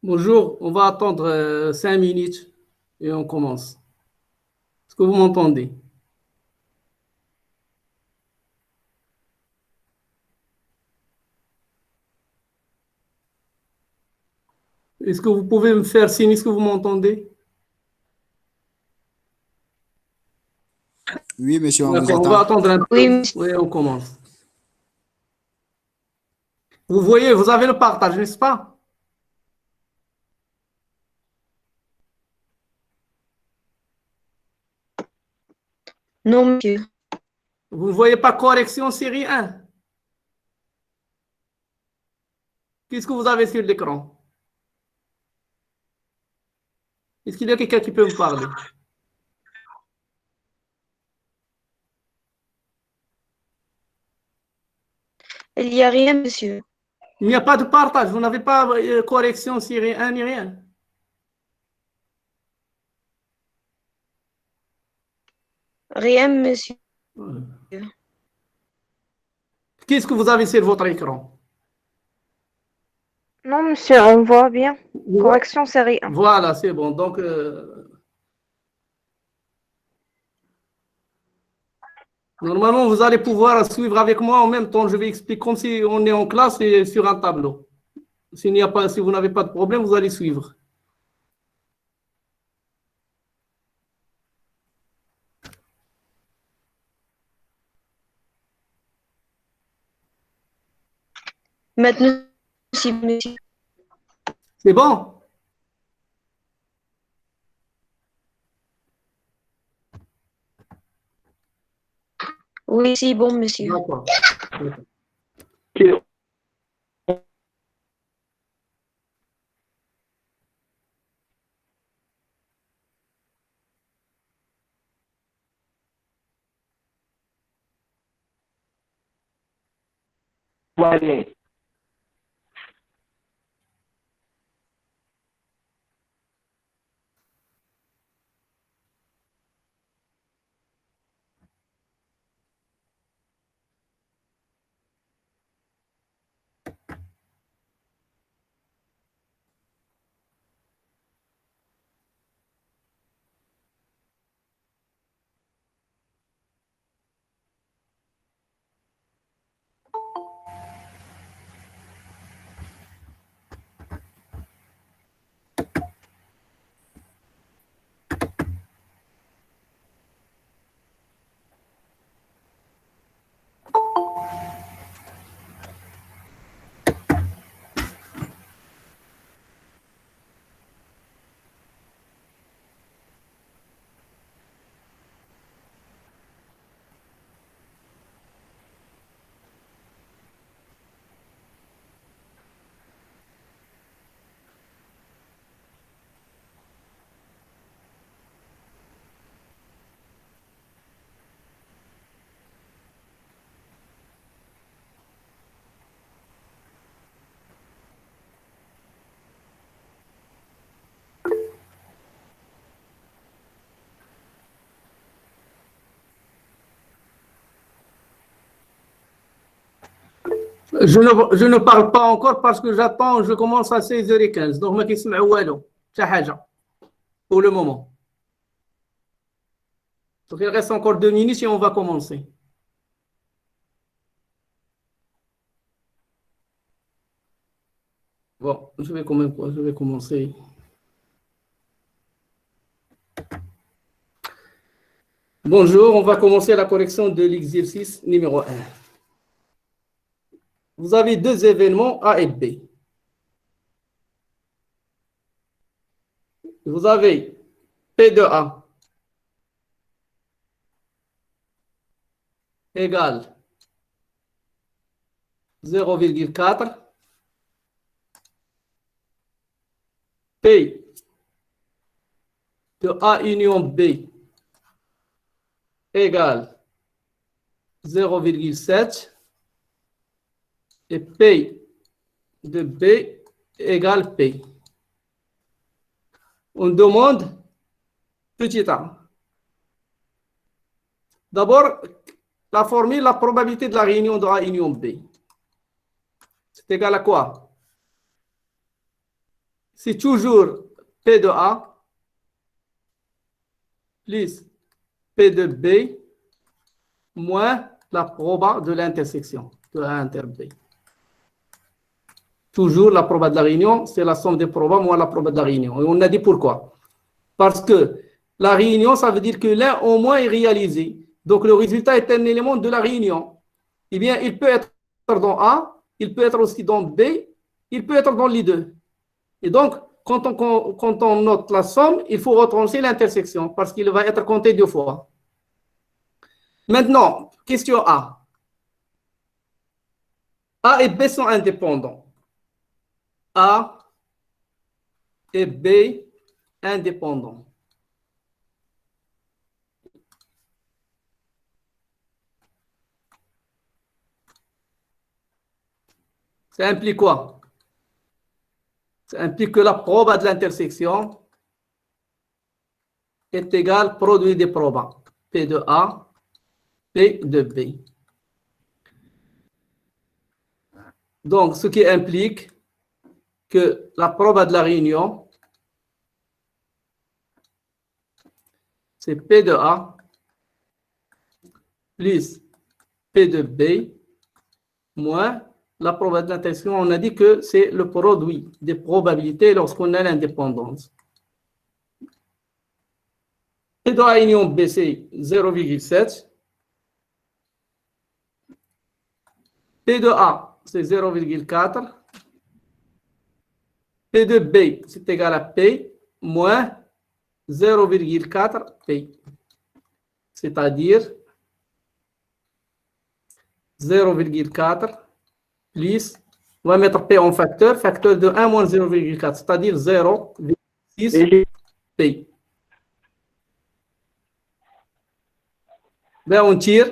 Bonjour, on va attendre 5 minutes et on commence. Est-ce que vous m'entendez? Est-ce que vous pouvez me faire signe? Est-ce que vous m'entendez? Oui, monsieur, on vous D'accord, on va attend. attendre un peu. Oui, monsieur. Oui, on commence. Vous voyez, vous avez le partage, n'est-ce pas? Non, monsieur. Vous ne voyez pas correction série 1? Qu'est-ce que vous avez sur l'écran? Est-ce qu'il y a quelqu'un qui peut me parler? Il n'y a rien, monsieur. Il n'y a pas de partage, vous n'avez pas correction série 1 ni rien. Rien, monsieur. Qu'est-ce que vous avez sur votre écran? Non, monsieur, on voit bien. Correction série 1. Voilà, c'est bon. Donc, normalement, vous allez pouvoir suivre avec moi en même temps. Je vais expliquer comme si on est en classe et sur un tableau. S'il n'y a pas, si vous n'avez pas de problème, vous allez suivre. Maintenant, si, monsieur. C'est bon? Oui, c'est bon, monsieur. D'accord. Allez. Je ne parle pas encore parce que j'attends, je commence à 16h15. Donc, ما كيسمعوا والو حتى حاجة pour le moment. Donc, il reste encore 2 minutes et on va commencer. Bon, je vais commencer. Bonjour, on va commencer la correction de l'exercice numéro 1. Vous avez deux événements A et B. Vous avez P de A égale 0,4. P de A union B égale 0,7 et P de B égale P. On demande petit a. D'abord, la formule, la probabilité de la réunion de A union B. C'est égal à quoi? c'est toujours P de A plus P de B moins la proba de l'intersection de A inter B. Toujours la proba de la réunion, c'est la somme des probas moins la proba de la réunion. Et on a dit pourquoi. Parce que la réunion, ça veut dire que l'un au moins est réalisé. Donc le résultat est un élément de la réunion. Eh bien, il peut être dans A, il peut être aussi dans B, il peut être dans les deux. Et donc, quand on note la somme, il faut retrancher l'intersection parce qu'il va être compté 2 fois. Maintenant, question A. A et B sont indépendants. A et B indépendants. Ça implique quoi? Ça implique que la proba de l'intersection est égale produit des probas. P de A, P de B. Donc, ce qui implique que la proba de la réunion, c'est P de A plus P de B moins la proba de l'intersection. On a dit que c'est le produit des probabilités lorsqu'on a l'indépendance. P de A union B, c'est 0,7. P de A, c'est 0,4. P de B, c'est égal à P moins 0,4 P. C'est-à-dire 0,4 plus, on va mettre P en facteur, facteur de 1 moins 0,4, c'est-à-dire 0,6 P. Ben, on tire,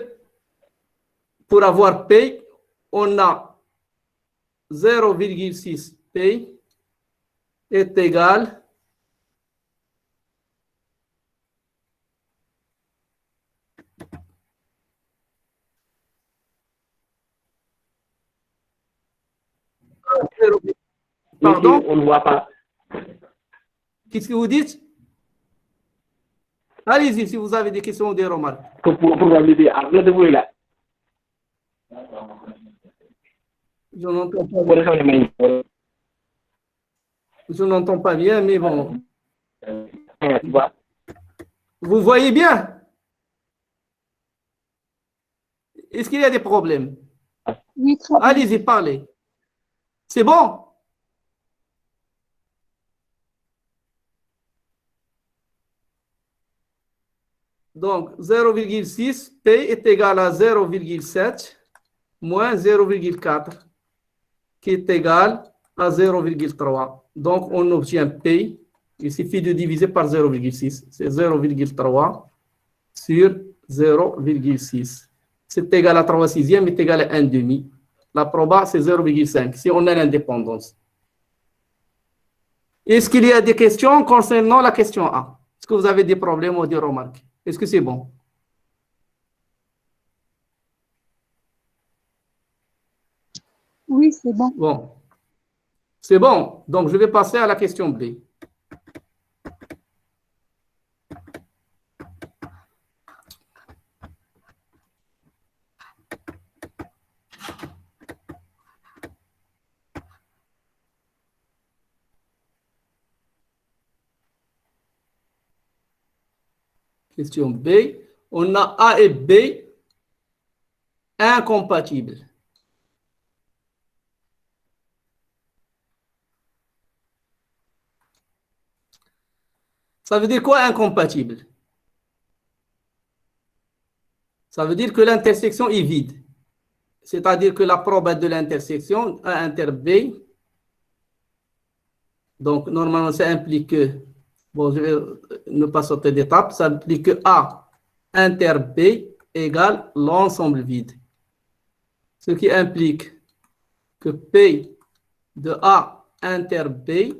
pour avoir P, on a 0,6 P est égal Pardon? On ne voit pas. Qu'est-ce que vous dites? Allez-y si vous avez des questions ou des remarques. Probabilité après de vous là. Je n'entends pas. Je n'entends pas bien, mais bon. Vous voyez bien? Est-ce qu'il y a des problèmes? Oui, très bien. Allez-y, parlez. C'est bon? Donc, 0,6, P est égal à 0,7 moins 0,4, qui est égal à 0,3. Donc, on obtient P. Il suffit de diviser par 0,6. C'est 0,3 sur 0,6. C'est égal à 3 sixièmes, est égal à 1 demi. La proba, c'est 0,5, si on a l'indépendance. Est-ce qu'il y a des questions concernant la question A? Est-ce que vous avez des problèmes ou des remarques? Est-ce que c'est bon? Oui, c'est bon. Bon. C'est bon. Donc, je vais passer à la question B. Question B. On a A et B incompatibles. Ça veut dire quoi incompatible? Ça veut dire que l'intersection est vide. C'est-à-dire que la probabilité de l'intersection A inter B, donc normalement ça implique que, bon je vais ne pas sauter d'étape, ça implique que A inter B égale l'ensemble vide. Ce qui implique que P de A inter B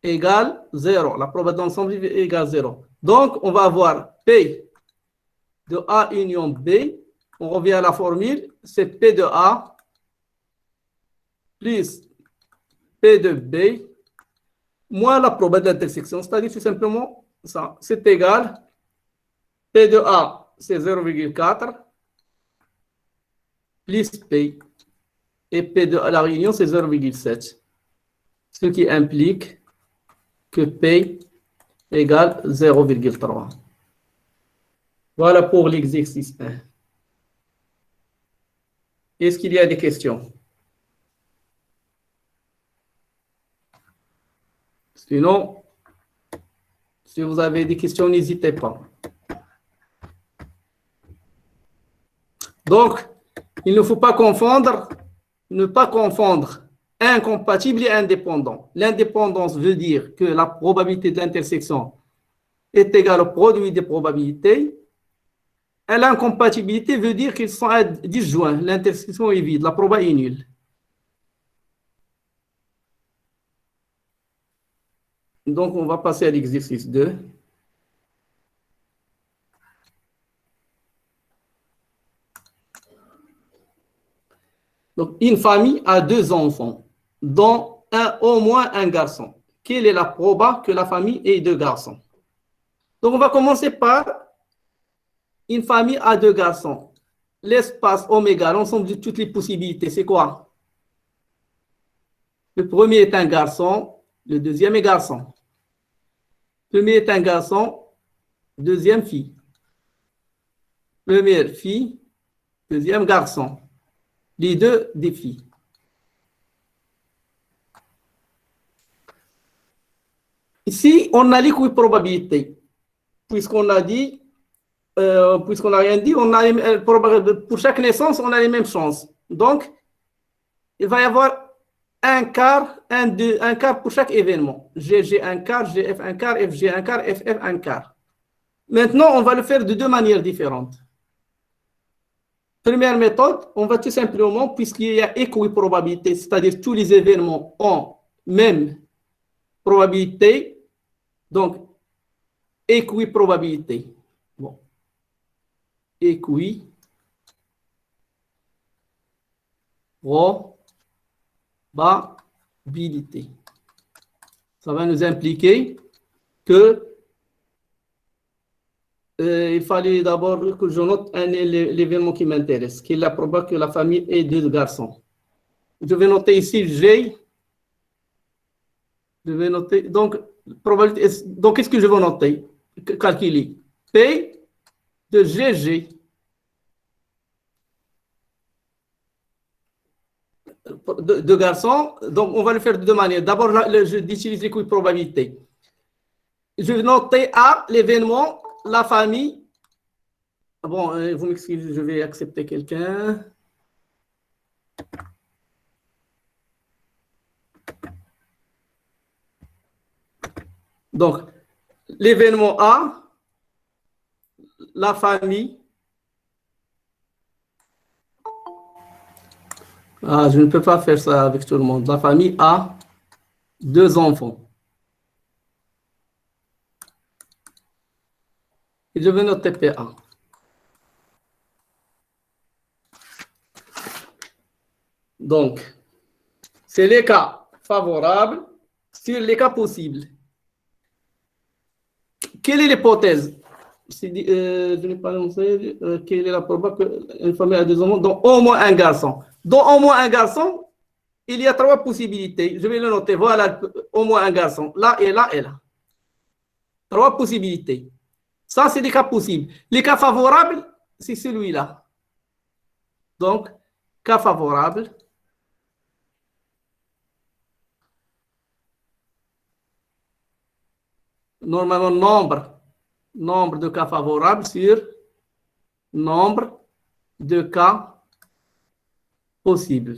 égale 0. La probabilité d'ensemble vide égale 0. Donc, on va avoir P de A union B. On revient à la formule. C'est P de A plus P de B moins la probabilité d'intersection, c'est-à-dire tout simplement ça. C'est égal, P de A, c'est 0,4, plus P, et P de la réunion, c'est 0,7. Ce qui implique que P égale 0,3. Voilà pour l'exercice 1. Est-ce qu'il y a des questions? Sinon, si vous avez des questions, n'hésitez pas. Donc, il ne faut pas confondre, ne pas confondre incompatible et indépendant. L'indépendance veut dire que la probabilité de l'intersection est égale au produit des probabilités. Et l'incompatibilité veut dire qu'ils sont disjoints. L'intersection est vide, la proba est nulle. Donc, on va passer à l'exercice 2. Donc, une famille a 2 enfants, dont au moins un garçon. Quelle est la proba que la famille ait 2 garçons? Donc, on va commencer par une famille a 2 garçons. L'espace oméga, l'ensemble de toutes les possibilités, c'est quoi? Le premier est un garçon, le deuxième est garçon. Le premier est un garçon, deuxième fille. Première fille, deuxième garçon. Les deux des filles. Ici, on a l'équiprobabilité. Puisqu'on a dit, puisqu'on n'a rien dit, on a pour chaque naissance, on a les mêmes chances. Donc, il va y avoir un quart, un quart pour chaque événement. GG un quart, GF un quart, FG un quart, FF un quart. Maintenant, on va le faire de 2 manières différentes. Première méthode, on va tout simplement, puisqu'il y a équiprobabilité, c'est-à-dire tous les événements ont même probabilité, donc équiprobabilité. Bon. Équiprobabilité. Ça va nous impliquer que il fallait d'abord que je note l'événement qui m'intéresse, qui est la probabilité que la famille ait 2 garçons. Je vais noter ici G. Je vais noter, donc, probabilité, donc qu'est-ce que je vais noter? Calculer. P de GG. De garçons, donc on va le faire de 2 manières. D'abord, j'utilise l'équiprobabilité. Je vais noter A, l'événement, la famille. Bon, vous m'excusez, je vais accepter quelqu'un. Donc, l'événement A, la famille. Ah, je ne peux pas faire ça avec tout le monde. La famille a 2 enfants. Et je vais noter PA. Donc, c'est les cas favorables sur les cas possibles. Quelle est l'hypothèse? Je n'ai pas annoncé. Quelle est la probabilité qu'une famille a 2 enfants, dont au moins un garçon? Dans au moins un garçon, il y a 3 possibilités. Je vais le noter. Voilà, au moins un garçon. Là et là et là. 3 possibilités. Ça, c'est des cas possibles. Les cas favorables, c'est celui-là. Donc, cas favorable. Normalement, nombre de cas favorables sur nombre de cas possibles.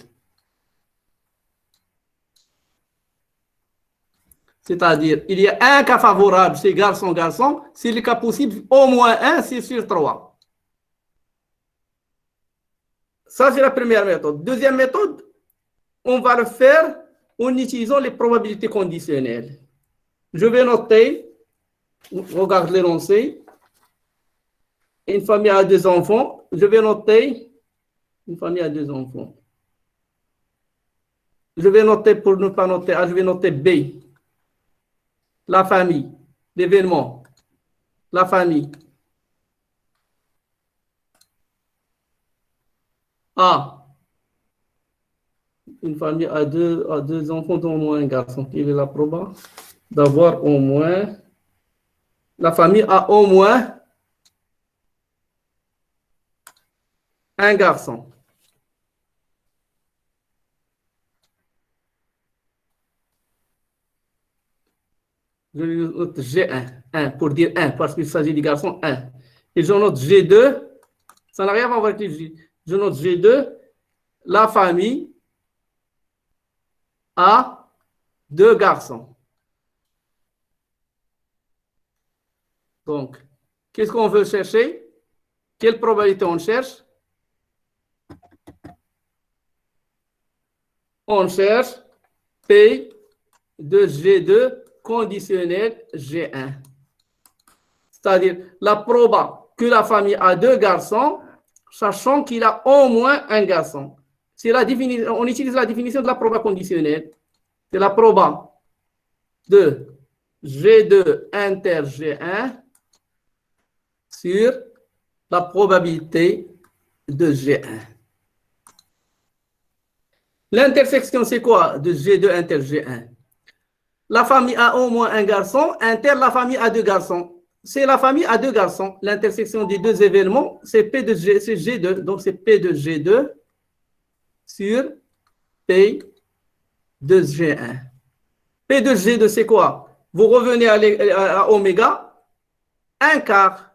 C'est-à-dire, il y a un cas favorable, c'est garçon-garçon. C'est le cas possible, au moins un, c'est sur 3. Ça, c'est la première méthode. Deuxième méthode, on va le faire en utilisant les probabilités conditionnelles. Je vais noter, regarde l'énoncé. Une famille a 2 enfants. Je vais noter, une famille a 2 enfants. Je vais noter, pour ne pas noter A, je vais noter B. la famille, l'événement, la famille A, une famille a deux enfants, dont au moins un garçon. Quelle est la proba d'avoir au moins, la famille a au moins un garçon. Je note G1, 1 pour dire 1, parce qu'il s'agit du garçon 1. Et je note G2, ça n'a rien à voir avec les G. Je note G2, la famille a deux garçons. Donc, qu'est-ce qu'on veut chercher? Quelle probabilité on cherche? On cherche P de G2 conditionnel G1. C'est-à-dire la proba que la famille a deux garçons, sachant qu'il a au moins un garçon. C'est la définition, on utilise la définition de la proba conditionnelle. C'est la proba de G2 inter G1 sur la probabilité de G1. L'intersection, c'est quoi de G2 inter G1? La famille a au moins un garçon, inter la famille a deux garçons. C'est la famille a deux garçons. L'intersection des deux événements, c'est P de G, c'est G2. Donc, c'est P de G2 sur P de G1. P de G2, c'est quoi? Vous revenez à oméga, un quart,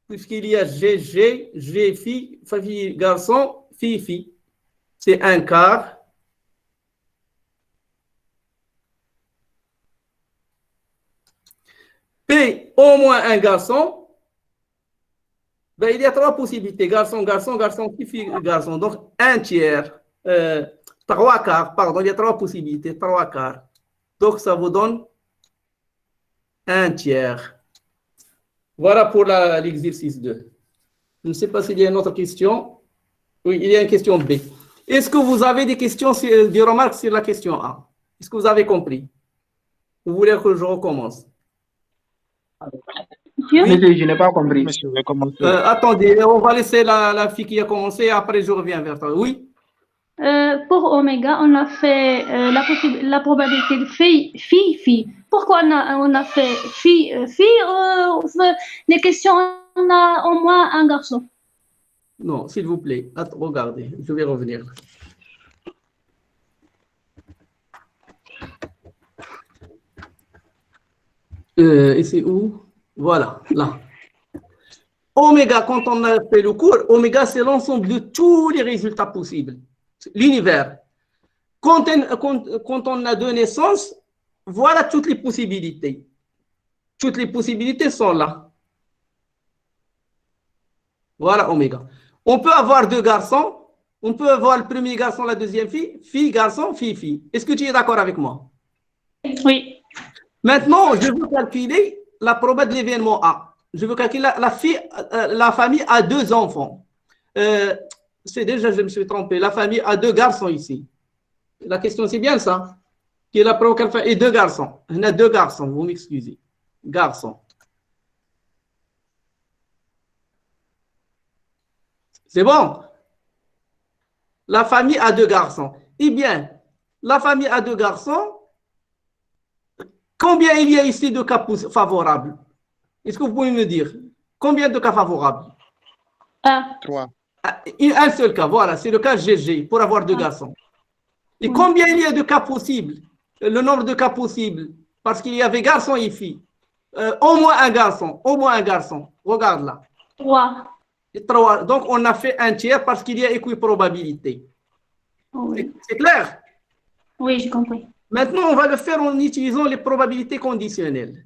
puisqu'il y a GG, G fille, fille garçon, fille fille. C'est un quart. P, au moins un garçon, ben, il y a trois possibilités. Garçon, garçon, garçon, fille, garçon. Donc, un tiers, trois quarts, pardon, il y a trois possibilités, trois quarts. Donc, ça vous donne un tiers. Voilà pour l'exercice 2. Je ne sais pas s'il y a une autre question. Oui, il y a une question B. Est-ce que vous avez des questions, des remarques sur la question A? Est-ce que vous avez compris? Vous voulez que je recommence? Monsieur, je n'ai pas compris. Monsieur, je vais commencer. Attendez, on va laisser la fille qui a commencé, après je reviens vers toi. Oui? pour oméga, on a fait la probabilité de fille. Pourquoi on a fait fille? Les questions, on a au moins un garçon. Non, s'il vous plaît, regardez, je vais revenir. Et c'est où? Voilà, là. Oméga, quand on a fait le cours, oméga, c'est l'ensemble de tous les résultats possibles. L'univers. Quand on a donné naissance, voilà toutes les possibilités. Toutes les possibilités sont là. Voilà oméga. On peut avoir deux garçons. On peut avoir le premier garçon, la deuxième fille. Fille, garçon, fille, fille. Est-ce que tu es d'accord avec moi? Oui. Maintenant, je veux calculer la probabilité de l'événement A. Je veux calculer la famille a deux enfants. C'est déjà, je me suis trompé. La famille a deux garçons ici. La question, c'est bien ça. Qui est la probabilité et deux garçons. On a deux garçons, vous m'excusez. Garçons. C'est bon? La famille a deux garçons. Eh bien, la famille a deux garçons. Combien il y a ici de cas favorables? Est-ce que vous pouvez me dire? Combien de cas favorables? 3. Un seul cas, voilà, c'est le cas GG pour avoir deux garçons. Et combien il y a de cas possibles? Le nombre de cas possibles, parce qu'il y avait garçon et fille. Au moins un garçon, au moins un garçon. Regarde là. 3. 3. Donc, on a fait un tiers parce qu'il y a équiprobabilité. Oui. C'est clair? Oui, j'ai compris. Maintenant, on va le faire en utilisant les probabilités conditionnelles.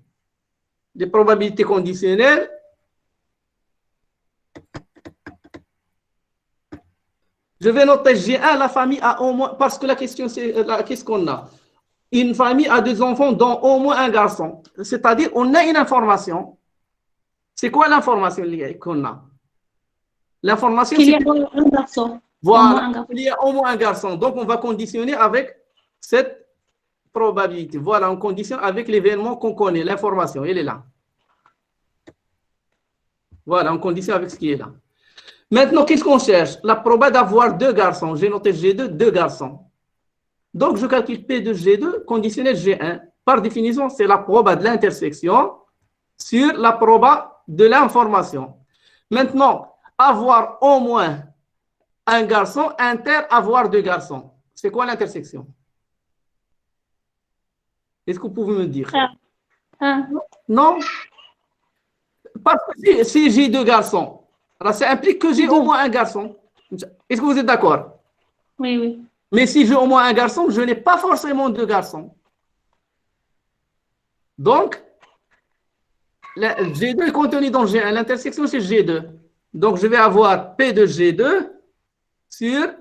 Les probabilités conditionnelles. Je vais noter G1, la famille a au moins, parce que la question c'est, qu'est-ce qu'on a? Une famille a deux enfants dont au moins un garçon. C'est-à-dire, on a une information. C'est quoi l'information qu'on a? L'information, qu'il y a un garçon. Voilà, il y a au moins un garçon. Donc, on va conditionner avec cette probabilité. Voilà, on conditionne avec l'événement qu'on connaît, l'information, elle est là. Voilà, on conditionne avec ce qui est là. Maintenant, qu'est-ce qu'on cherche? La probabilité d'avoir deux garçons. J'ai noté G2, deux garçons. Donc, je calcule P de G2 conditionnel G1. Par définition, c'est la proba de l'intersection sur la proba de l'information. Maintenant, avoir au moins un garçon avoir deux garçons. C'est quoi l'intersection? Est-ce que vous pouvez me dire? Non? Parce que si j'ai deux garçons, alors ça implique que j'ai au moins un garçon. Est-ce que vous êtes d'accord? Oui, oui. Mais si j'ai au moins un garçon, je n'ai pas forcément deux garçons. Donc, G2 est contenu dans G1. L'intersection, c'est G2. Donc, je vais avoir P de G2 sur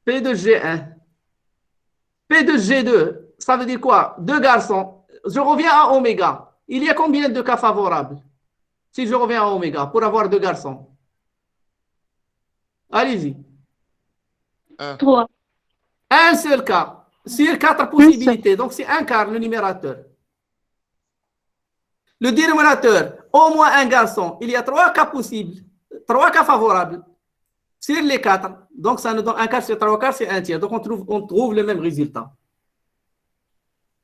P de G1. P de G2, ça veut dire quoi? Deux garçons. Je reviens à oméga. Il y a combien de cas favorables si je reviens à oméga pour avoir deux garçons? Allez-y. 3. Un seul cas sur 4 possibilités. Donc, c'est un quart le numérateur. Le dénominateur, au moins un garçon. Il y a 3 cas possibles, 3 cas favorables sur les 4. Donc, ça nous donne un quart sur 3 quarts, c'est un tiers. Donc, on trouve le même résultat.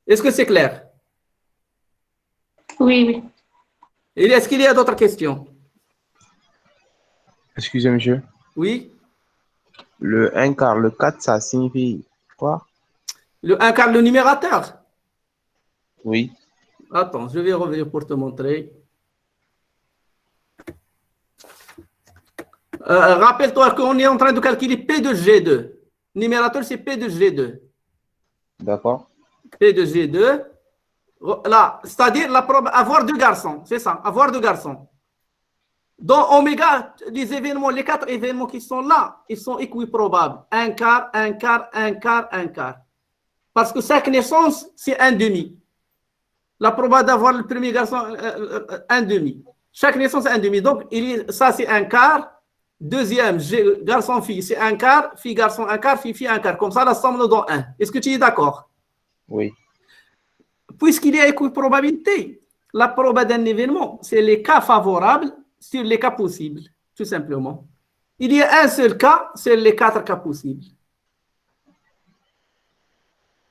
Est-ce que c'est clair? Oui, oui. Et est-ce qu'il y a d'autres questions? Excusez, monsieur. Oui. Le 1 quart, le 4, ça signifie quoi? Le 1 quart, le numérateur. Oui. Attends, je vais revenir pour te montrer. Rappelle-toi qu'on est en train de calculer P de G2. Numérateur, c'est P de G2. D'accord. P de G2. Là, c'est-à-dire avoir deux garçons. C'est ça, avoir deux garçons. Dans oméga, les événements, les 4 événements qui sont là, ils sont équiprobables. Un quart, un quart, un quart, un quart. Parce que chaque naissance, c'est un demi. La probabilité d'avoir le premier garçon, un demi. Chaque naissance, un demi. Donc, ça, c'est un quart. Deuxième, garçon-fille, c'est un quart. Fille-garçon, un quart. Fille-fille, un quart. Comme ça, la somme nous donne 1. Est-ce que tu es d'accord? Oui. Puisqu'il y a équiprobabilité, la probabilité d'un événement, c'est les cas favorables sur les cas possibles, tout simplement. Il y a un seul cas, c'est les 4 cas possibles.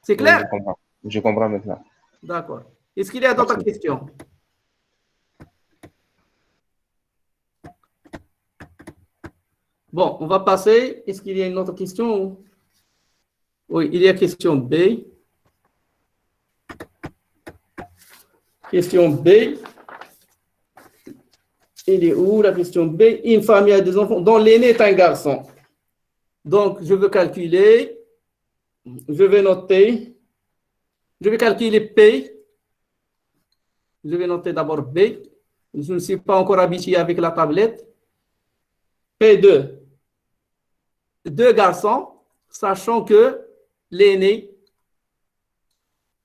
C'est clair? Oui, je comprends maintenant. D'accord. Est-ce qu'il y a d'autres questions? Bon, on va passer. Est-ce qu'il y a une autre question? Oui, il y a question B. Question B. Il est où la question B? Une famille a des enfants dont l'aîné est un garçon. Donc, je veux calculer. Je vais noter. Je vais calculer P. Je vais noter d'abord B. Je ne suis pas encore habitué avec la tablette. P2. Deux garçons, sachant que l'aîné,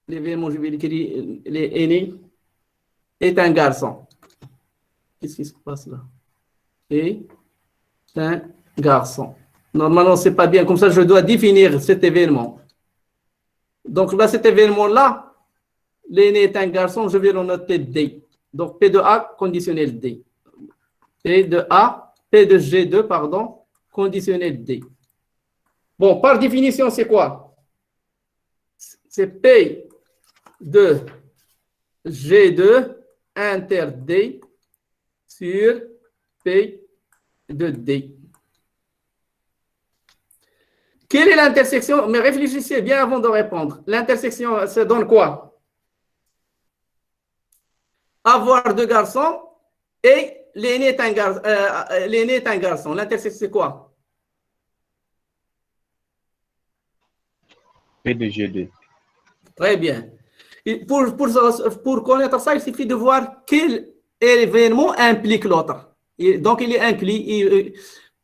l'événement, je vais l'écrire, l'aîné est un garçon. Qu'est-ce qui se passe là? Et un garçon. Normalement, ce n'est pas bien. Comme ça, je dois définir cet événement. Donc là, cet événement-là, l'aîné est un garçon, je vais le noter D. Donc P de A, conditionnel D. P de A, P de G2, pardon, conditionnel D. Bon, par définition, c'est quoi? C'est P de G2 inter D sur P de D. Quelle est l'intersection? Mais réfléchissez bien avant de répondre. L'intersection, ça donne quoi? Avoir deux garçons et l'aîné est un garçon. L'intersection, c'est quoi? P de G2. Très bien. Et pour connaître ça, il suffit de voir quel événement implique l'autre. Donc, il est inclus.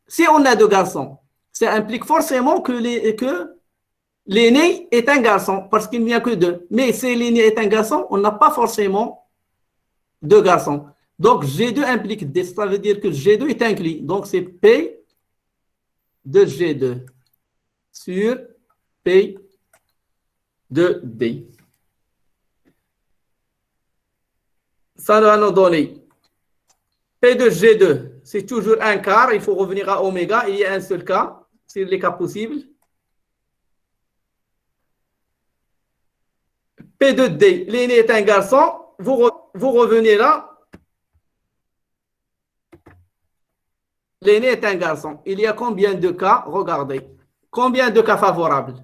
Si on a deux garçons, ça implique forcément que l'aîné est un garçon, parce qu'il n'y a que deux. Mais si l'aîné est un garçon, on n'a pas forcément deux garçons. Donc, G2 implique D. Ça veut dire que G2 est inclus. Donc, c'est P de G2 sur P de D. Ça va nous donner P de G2, c'est toujours un quart. Il faut revenir à oméga. Il y a un seul cas, c'est les cas possibles. P de D, l'aîné est un garçon. Vous revenez là. L'aîné est un garçon. Il y a combien de cas? Regardez. Combien de cas favorables?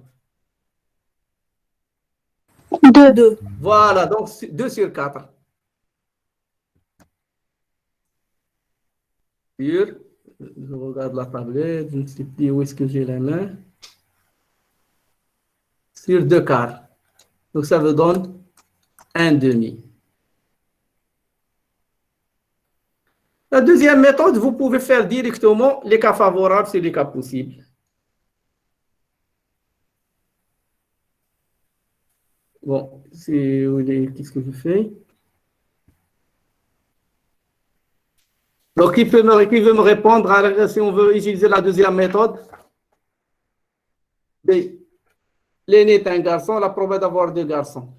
2. Voilà, donc 2 sur 4. Je regarde la tablette, je ne sais plus où est-ce que j'ai la main. Sur 2 quarts. Donc ça vous donne 1,5. La deuxième méthode, vous pouvez faire directement les cas favorables sur les cas possibles. Bon, qu'est-ce que je fais? Donc, qui veut me répondre si on veut utiliser la deuxième méthode? L'aîné est un garçon, la probabilité d'avoir 2 garçons.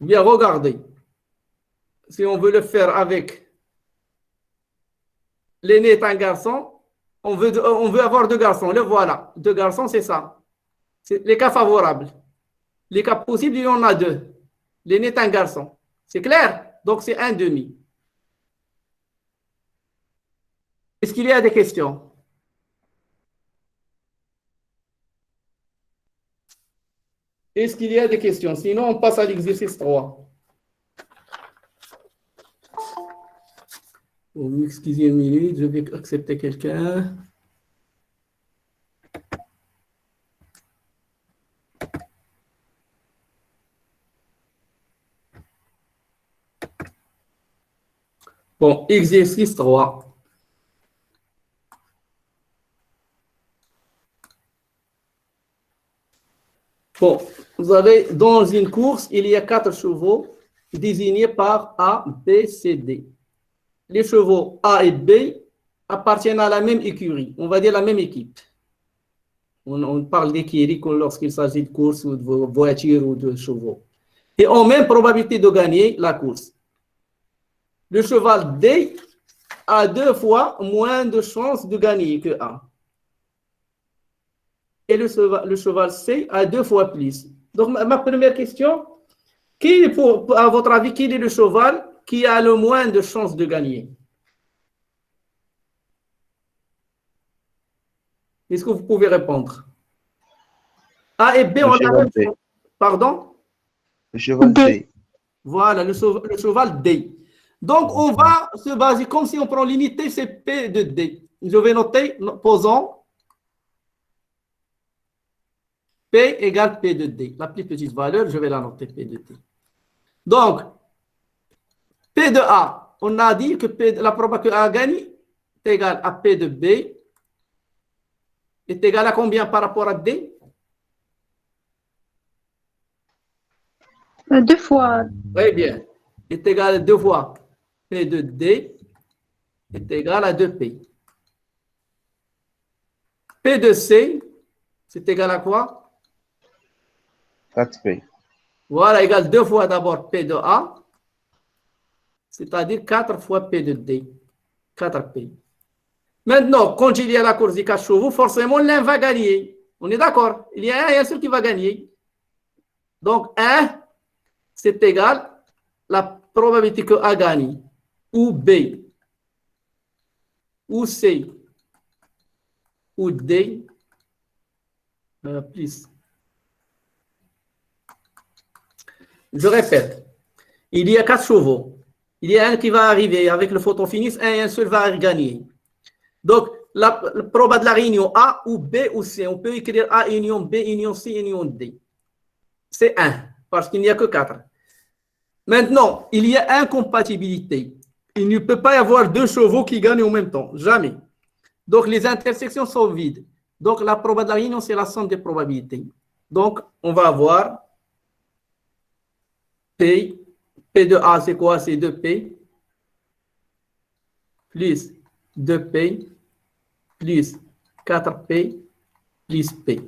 Bien, regardez. Si on veut le faire avec l'aîné est un garçon, on veut avoir 2 garçons. Le voilà. 2 garçons, c'est ça. C'est les cas favorables. Les cas possibles, il y en a 2. L'aîné est un garçon. C'est clair? Donc, c'est 1,5. Est-ce qu'il y a des questions? Est-ce qu'il y a des questions? Sinon, on passe à l'exercice 3. Oh, excusez une minute, je vais accepter quelqu'un. Bon, exercice 3. Bon, vous avez dans une course, il y a 4 chevaux désignés par A, B, C, D. Les chevaux A et B appartiennent à la même écurie, on va dire la même équipe. On parle d'écurie lorsqu'il s'agit de course ou de voiture ou de chevaux. Et ont même probabilité de gagner la course. Le cheval D a 2 fois moins de chances de gagner que A. Et le cheval C a 2 fois plus. Donc, ma première question, à votre avis, quel est le cheval qui a le moins de chances de gagner? Est-ce que vous pouvez répondre? A et B, on a... Pardon? Le cheval D. Voilà, le cheval D. Donc, on va se baser comme si on prend l'unité, c'est P de D. Je vais noter, posons P égale P de D. La plus petite valeur, je vais la noter, P de D. Donc, P de A, on a dit que la probabilité que A gagne est égale à P de B est égale à combien par rapport à D? 2 fois. Très bien. Est égal à 2 fois P de D est égal à 2P. P de C, c'est égal à quoi? 4P. Voilà, égal 2 fois d'abord P de A, c'est-à-dire 4 fois P de D. 4P. Maintenant, quand il y a la course des 4 chevaux, forcément, l'un va gagner. On est d'accord? Il y a un et un seul qui va gagner. Donc, 1, c'est égal la probabilité que A gagne, ou B, ou C, ou D, plus. Je répète, il y a 4 chevaux. Il y a un qui va arriver avec le photon finis, un et un seul va gagner. Donc, la probabilité de la réunion A ou B ou C, on peut écrire A union B, union C, union D. C'est 1, parce qu'il n'y a que 4. Maintenant, il y a incompatibilité. Il ne peut pas y avoir 2 chevaux qui gagnent en même temps. Jamais. Donc, les intersections sont vides. Donc, la probabilité de la réunion, c'est la somme des probabilités. Donc, on va avoir P. P de A, c'est quoi? C'est 2P. Plus 2P. Plus 4P. plus P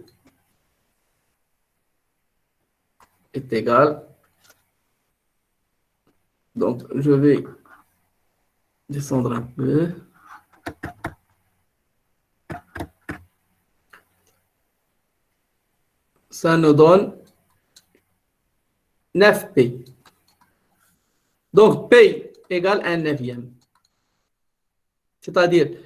est égal. Donc, je vais descendre un peu. Ça nous donne 9P. Donc, P égale 1/9. C'est-à-dire,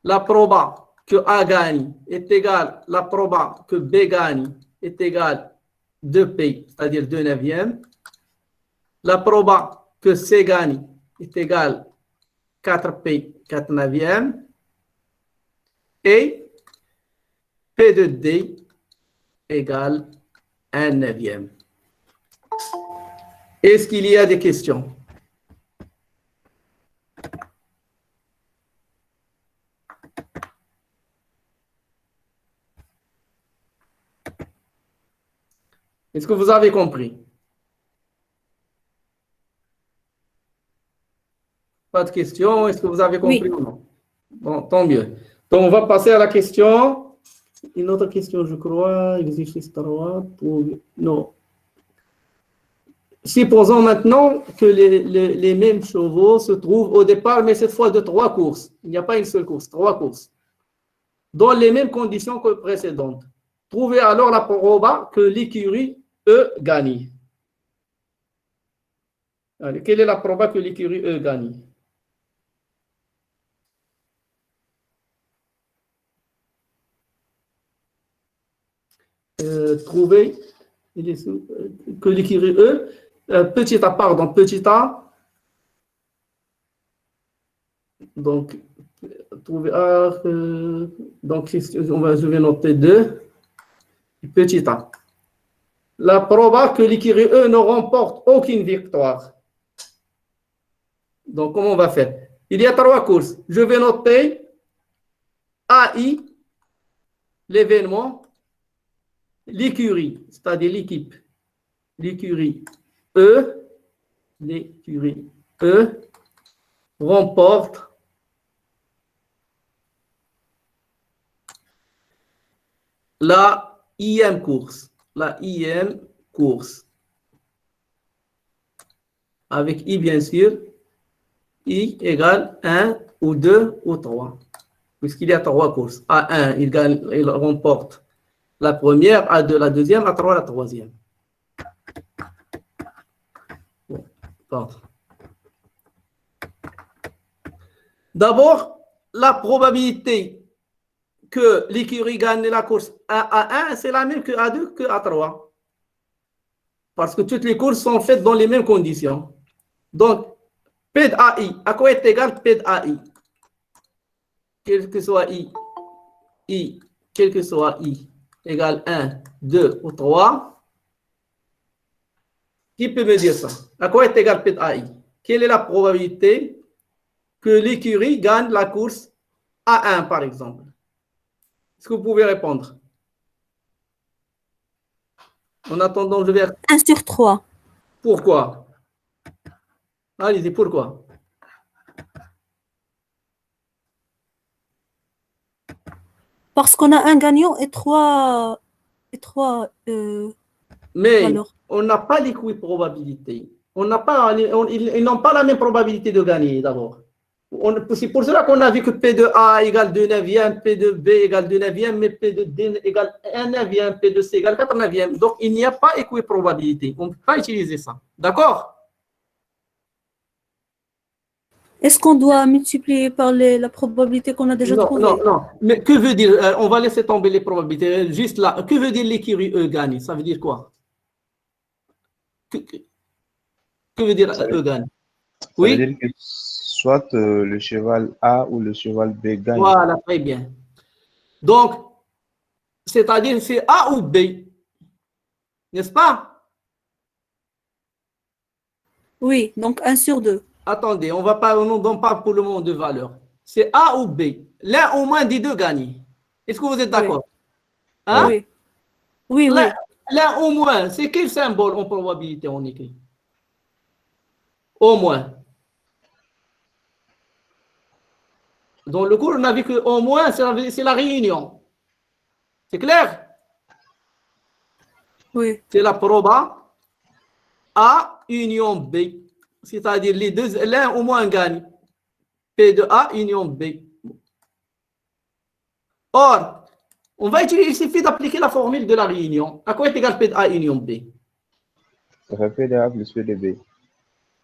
la proba que A gagne est égale, la proba que B gagne est égale 2P, c'est-à-dire 2/9. La proba que C gagne est égale 4P, 4/9. Et P de D égale 1/9. Est-ce qu'il y a des questions? Est-ce que vous avez compris? Pas de questions? Est-ce que vous avez compris ou non? Bon, tant mieux. Donc, on va passer à la question. Une autre question, je crois. Exercice 3 pour... Non. Supposons maintenant que les mêmes chevaux se trouvent au départ, mais cette fois de 3 courses. Il n'y a pas une seule course, 3 courses. Dans les mêmes conditions que précédentes. Trouvez alors la proba que l'écurie E gagne. Allez, quelle est la proba que l'écurie E gagne? Trouver que l'écurie E, petit a, pardon, petit a, donc, trouver A, donc, je vais noter 2, petit a. La proba que l'écurie E ne remporte aucune victoire. Donc, comment on va faire? Il y a 3 courses. Je vais noter AI, l'événement, l'écurie, c'est-à-dire l'équipe. L'écurie E remporte la IM course. La IM course. Avec I, bien sûr. I égale 1 ou 2 ou 3. Puisqu'il y a 3 courses. A1, il remporte la première, A2 la deuxième, A3 la troisième. Bon, pardon. D'abord, la probabilité que l'écurie gagne la course à A1, c'est la même que A2 que A3. Parce que toutes les courses sont faites dans les mêmes conditions. Donc, P de AI, à quoi est égal P de AI? Quel que soit I, quel que soit I, égale 1, 2 ou 3. Qui peut me dire ça? À quoi est égal P de AI? Quelle est la probabilité que l'écurie gagne la course A1, par exemple? Est-ce que vous pouvez répondre? En attendant, je vais... 1 sur 3. Pourquoi? Allez-y, pourquoi? Parce qu'on a un gagnant et trois Mais valeurs. on n'a pas l'équiprobabilité. Ils n'ont pas la même probabilité de gagner d'abord. C'est pour cela qu'on a vu que P de A égale 2/9, P de B égale 2/9, mais P de D égale 1/9, P de C égale 4/9. Donc, il n'y a pas équiprobabilité. On ne peut pas utiliser ça. D'accord? Est-ce qu'on doit multiplier par la probabilité qu'on a déjà trouvée? Non. Mais que veut dire, on va laisser tomber les probabilités. Juste là, que veut dire l'écurie E gagne? Ça veut dire quoi? Que veut dire E gagne? Oui? Ça veut dire que soit le cheval A ou le cheval B gagne. Voilà, très bien. Donc, c'est-à-dire c'est A ou B, n'est-ce pas? Oui, donc 1 sur 2. Attendez, on ne donne pas pour le moment de valeur. C'est A ou B. L'un au moins des deux gagne. Est-ce que vous êtes d'accord? Hein? Oui. Oui. L'un au moins, c'est quel symbole en probabilité on écrit? Au moins. Dans le cours, on a vu que au moins, c'est la réunion. C'est clair? Oui. C'est la proba A union B. C'est-à-dire les deux, l'un au moins gagne. P de A union B. Or, on va utiliser, il suffit d'appliquer la formule de la réunion. À quoi est égal P de A union B? Ça fait P de A plus P de B.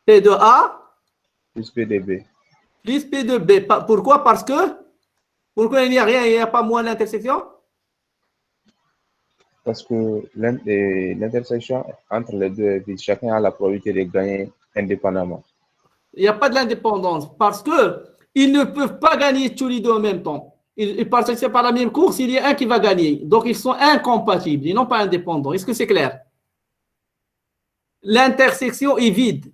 P de A Plus P de B. plus P de B. Pourquoi? Parce que, pourquoi il n'y a rien, il n'y a pas moins l'intersection? Parce que l'intersection entre les deux est vide. Chacun a la probabilité de gagner indépendamment. Il n'y a pas de l'indépendance parce que ils ne peuvent pas gagner tous les deux en même temps. Ils participent à la même course, il y a un qui va gagner. Donc, ils sont incompatibles, ils n'ont pas indépendants. Est-ce que c'est clair? L'intersection est vide.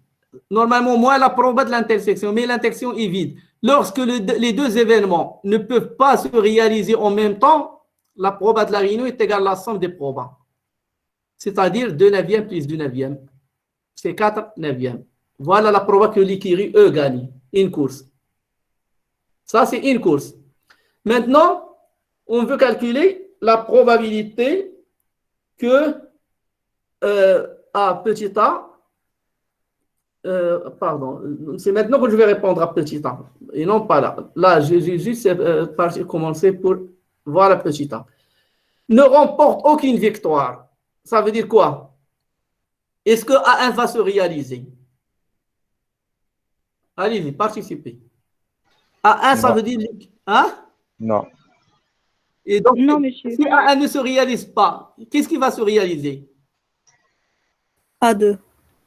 Normalement, moins la proba de l'intersection, mais l'intersection est vide. Lorsque les deux événements ne peuvent pas se réaliser en même temps, la proba de la réunion est égale à la somme des probas. C'est-à-dire 2 neuvièmes plus 2 neuvièmes. C'est 4 neuvièmes. Voilà la proba que l'écurie E gagne. Une course. Ça, c'est une course. Maintenant, on veut calculer la probabilité que à petit a, pardon, c'est maintenant que je vais répondre à petit a, et non pas là. Là, j'ai juste commencé pour voir la petit a. Ne remporte aucune victoire. Ça veut dire quoi? Est-ce que A1 va se réaliser? Allez-y, participez. A1, ça veut dire... Hein? Non. Et donc, Non, monsieur. si A1 ne se réalise pas, qu'est-ce qui va se réaliser? A2.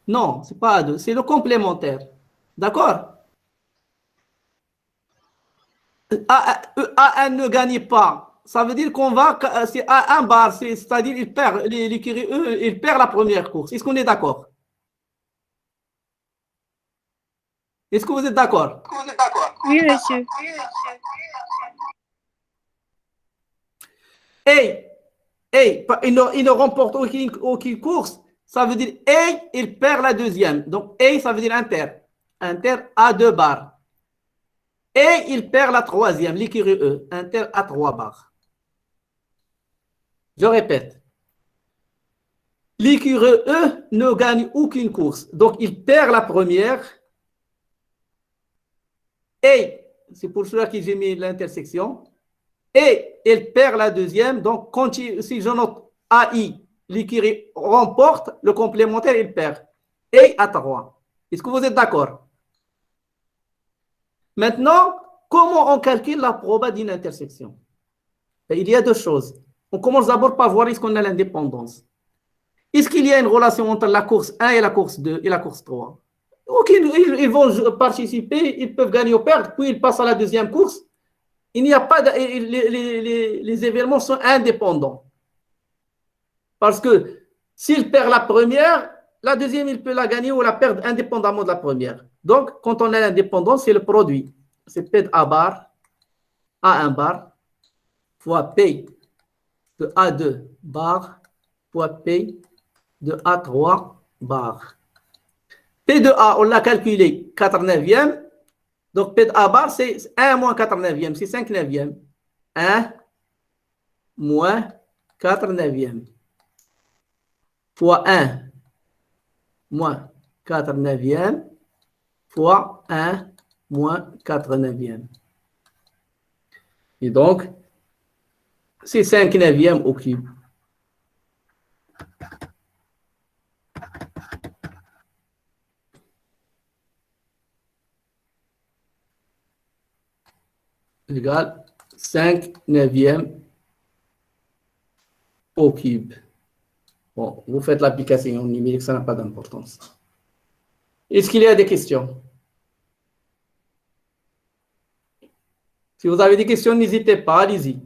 Non, ce n'est pas A2, c'est le complémentaire. D'accord? A1 ne gagne pas. Ça veut dire qu'on va, c'est A1 bar, c'est-à-dire il perd, l'écurie E, il perd la première course. Est-ce qu'on est d'accord? Est-ce que vous êtes d'accord? Oui, monsieur. Il ne remporte aucune course. Ça veut dire A, il perd la deuxième. Donc A, ça veut dire inter. Inter A2 bar. Et il perd la troisième, l'écurie E. Inter A3 bar. Je répète. L'écurie E ne gagne aucune course. Donc il perd la première. Et c'est pour cela que j'ai mis l'intersection. Et il perd la deuxième. Donc, si je note AI, l'écurie remporte, le complémentaire, il perd. Et à 3. Est-ce que vous êtes d'accord? Maintenant, comment on calcule la proba d'une intersection? Il y a deux choses. On commence d'abord par voir est-ce qu'on a l'indépendance. Est-ce qu'il y a une relation entre la course 1 et la course 2 et la course 3? Ok, ils vont participer, ils peuvent gagner ou perdre, puis ils passent à la deuxième course. Il n'y a pas les événements sont indépendants. Parce que s'il perd la première, la deuxième, il peut la gagner ou la perdre indépendamment de la première. Donc, quand on a l'indépendance, c'est le produit. C'est P de A bar, A1 bar, fois P de A2 bar, fois P de A3 bar. P de A, on l'a calculé 4 neuvièmes. Donc, P de A bar, c'est 1 moins 4 neuvièmes, c'est 5 neuvièmes. 1 moins 4 neuvièmes. Fois 1 moins 4 neuvièmes. Fois 1 moins 4 neuvièmes. Et donc, c'est 5 neuvièmes au cube. Égale 5 neuvièmes au cube. Bon, vous faites l'application numérique, ça n'a pas d'importance. Est-ce qu'il y a des questions? Si vous avez des questions, n'hésitez pas, allez-y.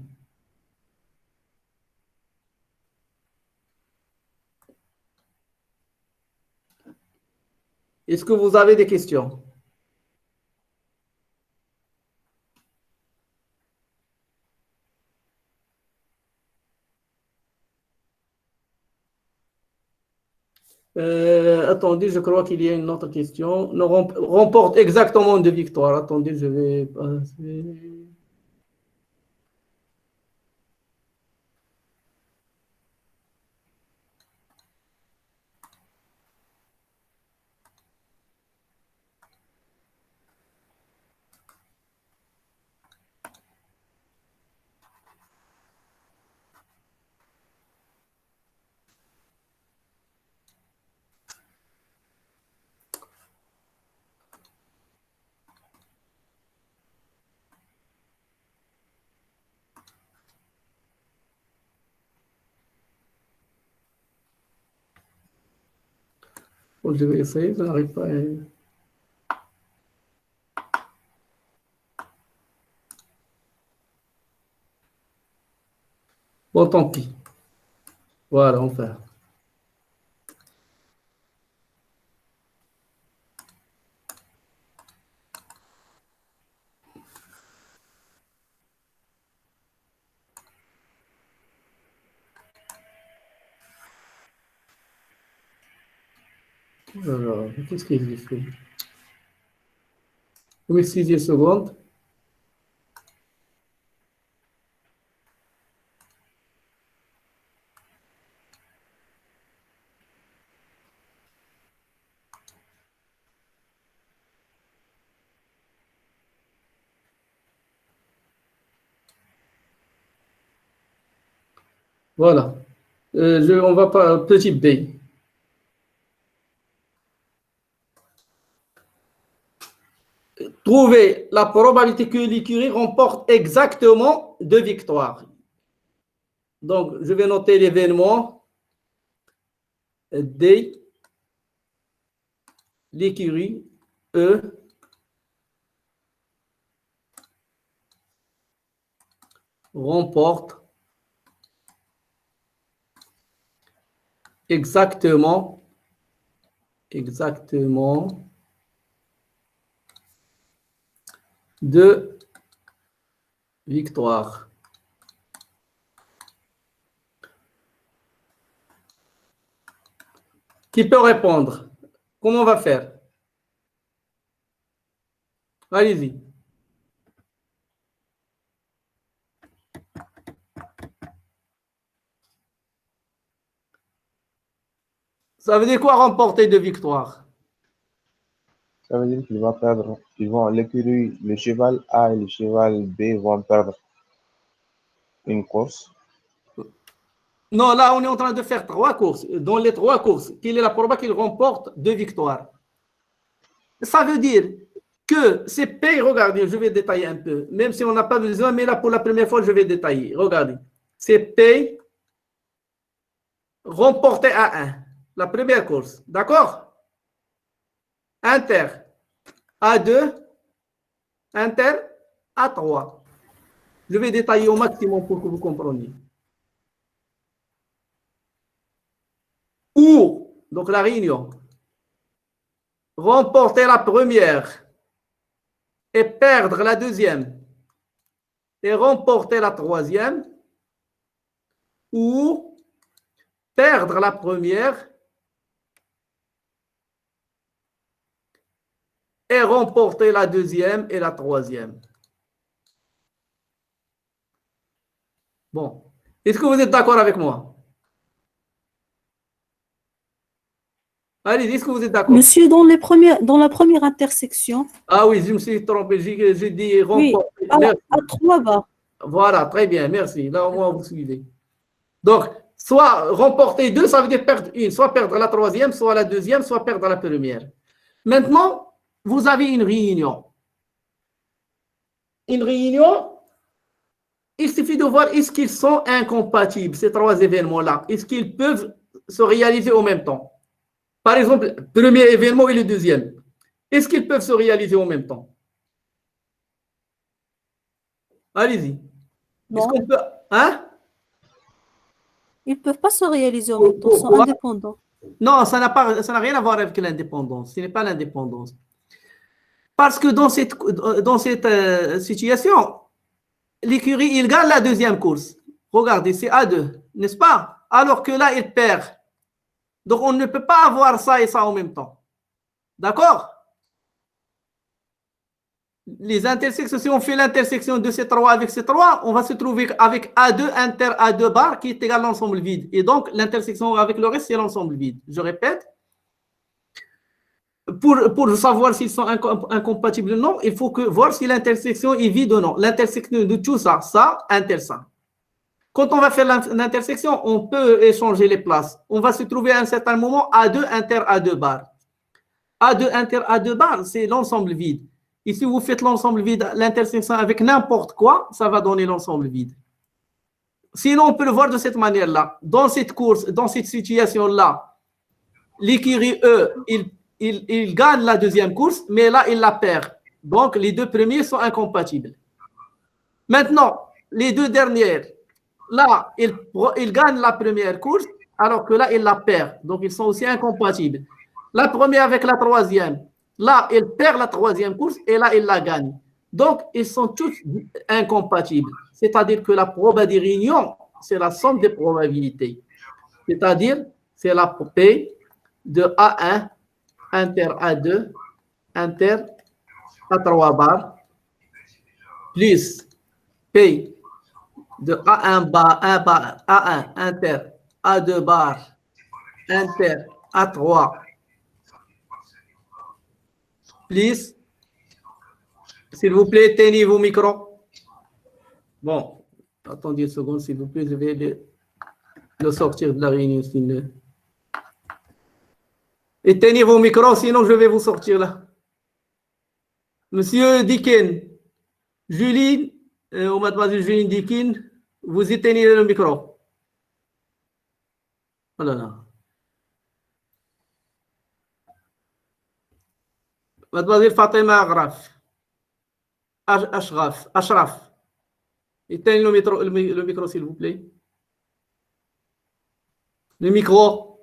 Est-ce que vous avez des questions? Attendez, je crois qu'il y a une autre question. Remporte exactement 2 victoires. Attendez, je vais passer. Bon, je vais essayer, je n'arrive pas. Bon, tant pis. Voilà, on fait. Alors, qu'est-ce qu'il dit? Vous m'excusez une seconde. Voilà. On va pas petit b. Trouver la probabilité que l'écurie remporte exactement 2 victoires. Donc, je vais noter l'événement D, l'écurie E, remporte exactement 2 victoires. Qui peut répondre? Comment on va faire? Allez-y. Ça veut dire quoi remporter 2 victoires? Ça veut dire qu'il va perdre. L'écurie, le cheval A et le cheval B vont perdre une course. Non, là, on est en train de faire 3 courses. Dans les 3 courses, quelle est la probabilité qu'il remporte 2 victoires? Ça veut dire que c'est P, regardez, je vais détailler un peu, même si on n'a pas besoin, mais là, pour la première fois, je vais détailler. Regardez, c'est P remporté à 1, la première course, d'accord? Inter à 2, inter à 3. Je vais détailler au maximum pour que vous compreniez. Ou, donc la réunion, remporter la première et perdre la deuxième et remporter la troisième, ou perdre la première et remporter la deuxième et la troisième. Bon, est-ce que vous êtes d'accord avec moi? Allez, est-ce que vous êtes d'accord? Monsieur, dans la première intersection. Ah oui, je me suis trompé. J'ai dit Oui, remporter. à 3 barres. Voilà, très bien, merci. Là, au moins, vous suivez. Donc, soit remporter 2, ça veut dire perdre une. Soit perdre la troisième, soit la deuxième, soit perdre la première. Maintenant, vous avez une réunion. Une réunion, il suffit de voir est-ce qu'ils sont incompatibles, ces 3 événements-là. Est-ce qu'ils peuvent se réaliser en même temps? Par exemple, le premier événement et le deuxième. Est-ce qu'ils peuvent se réaliser en même temps? Allez-y. Est-ce qu'on peut... Hein? Ils ne peuvent pas se réaliser en même temps, ils sont indépendants. Non, ça n'a rien à voir avec l'indépendance. Ce n'est pas l'indépendance. Parce que dans cette situation, l'écurie, il gagne la deuxième course. Regardez, c'est A2, n'est-ce pas? Alors que là, il perd. Donc, on ne peut pas avoir ça et ça en même temps. D'accord? Les intersections, si on fait l'intersection de ces 3 avec ces 3, on va se trouver avec A2 inter A2 bar qui est égal à l'ensemble vide. Et donc, l'intersection avec le reste, c'est l'ensemble vide. Je répète. Pour savoir s'ils sont incompatibles ou non, il faut voir si l'intersection est vide ou non. L'intersection de tout ça, ça, inter ça. Quand on va faire l'intersection, on peut échanger les places. On va se trouver à un certain moment A2 inter A2 bar. A2 inter A2 bar, c'est l'ensemble vide. Et si vous faites l'ensemble vide, l'intersection avec n'importe quoi, ça va donner l'ensemble vide. Sinon, on peut le voir de cette manière-là. Dans cette course, dans cette situation-là, l'écurie E, il gagne la deuxième course, mais là, il la perd. Donc, les deux premiers sont incompatibles. Maintenant, les deux dernières, là, il gagne la première course, alors que là, il la perd. Donc, ils sont aussi incompatibles. La première avec la troisième, là, il perd la troisième course et là, il la gagne. Donc, ils sont tous incompatibles. C'est-à-dire que la probabilité de réunion, c'est la somme des probabilités. C'est-à-dire, c'est la P de A1 inter A2 inter A3 bar plus P de A1 bar, A1 inter A2 bar inter A3 plus, s'il vous plaît, tenez vos micros. Bon, attendez une seconde, s'il vous plaît, je vais le sortir de la réunion. Éteignez vos micros, sinon je vais vous sortir là. Monsieur Dikin, Julie, ou mademoiselle Julie Dikin, vous éteignez le micro. Oh là là. Mademoiselle Fatima Ashraf. Éteignez le micro, s'il vous plaît. Le micro.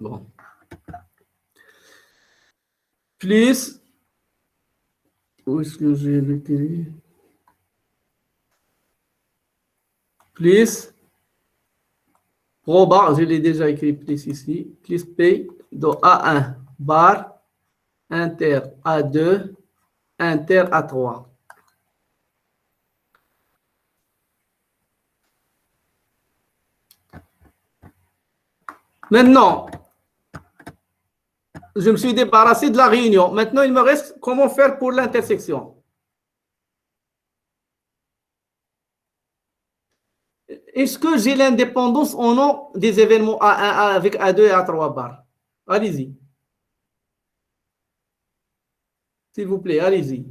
Bon. Plus. Où est-ce que j'ai l'écrit? Plus. Proba, je l'ai déjà écrit plus ici. Plus P de A1 bar inter A2 inter A3. Maintenant, je me suis débarrassé de la réunion. Maintenant, il me reste comment faire pour l'intersection. Est-ce que j'ai l'indépendance ou non des événements A1 avec A2 et A3 bar? Allez-y. S'il vous plaît, allez-y.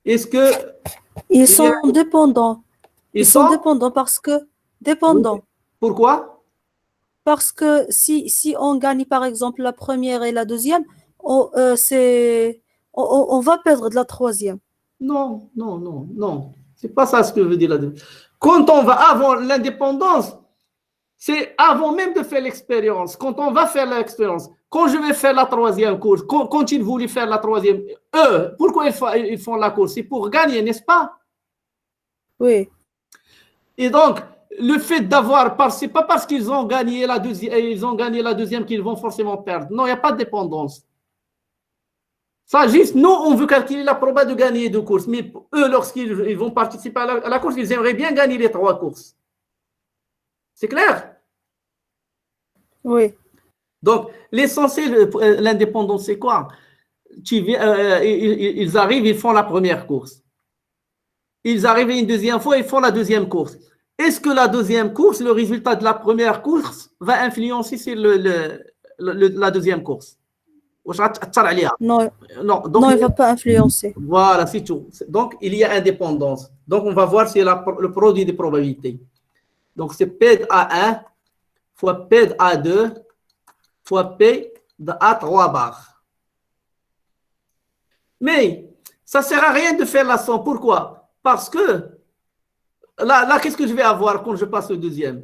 Est-ce que... Ils sont dépendants. Ils sont sont dépendants parce que... Dépendants. Pourquoi? Parce que si on gagne, par exemple, la première et la deuxième, on va perdre de la troisième. Non. C'est pas ça ce que je veux dire là. Quand on va avant l'indépendance, c'est avant même de faire l'expérience. Quand on va faire l'expérience, quand je vais faire la troisième course, quand ils voulaient faire la troisième, eux, pourquoi ils font la course? C'est pour gagner, n'est-ce pas? Oui. Et donc, le fait d'avoir, c'est pas parce qu'ils ont gagné la deuxième qu'ils vont forcément perdre. Non, il n'y a pas de dépendance. Ça, juste, nous, on veut calculer la probabilité de gagner deux courses. Mais eux, lorsqu'ils vont participer à la course, ils aimeraient bien gagner les trois courses. C'est clair? Oui. Donc, l'essentiel, l'indépendance, c'est quoi? Ils arrivent, ils font la première course. Ils arrivent une deuxième fois, ils font la deuxième course. Est-ce que la deuxième course, le résultat de la première course, va influencer sur la deuxième course? Non, donc, il ne va pas influencer. Voilà, c'est tout. Donc, il y a indépendance. Donc, on va voir c'est le produit des probabilités. Donc, c'est P de A1 fois P de A2 fois P de A3 bar. Mais, ça ne sert à rien de faire la somme. Pourquoi? Parce que là qu'est-ce que je vais avoir quand je passe au deuxième?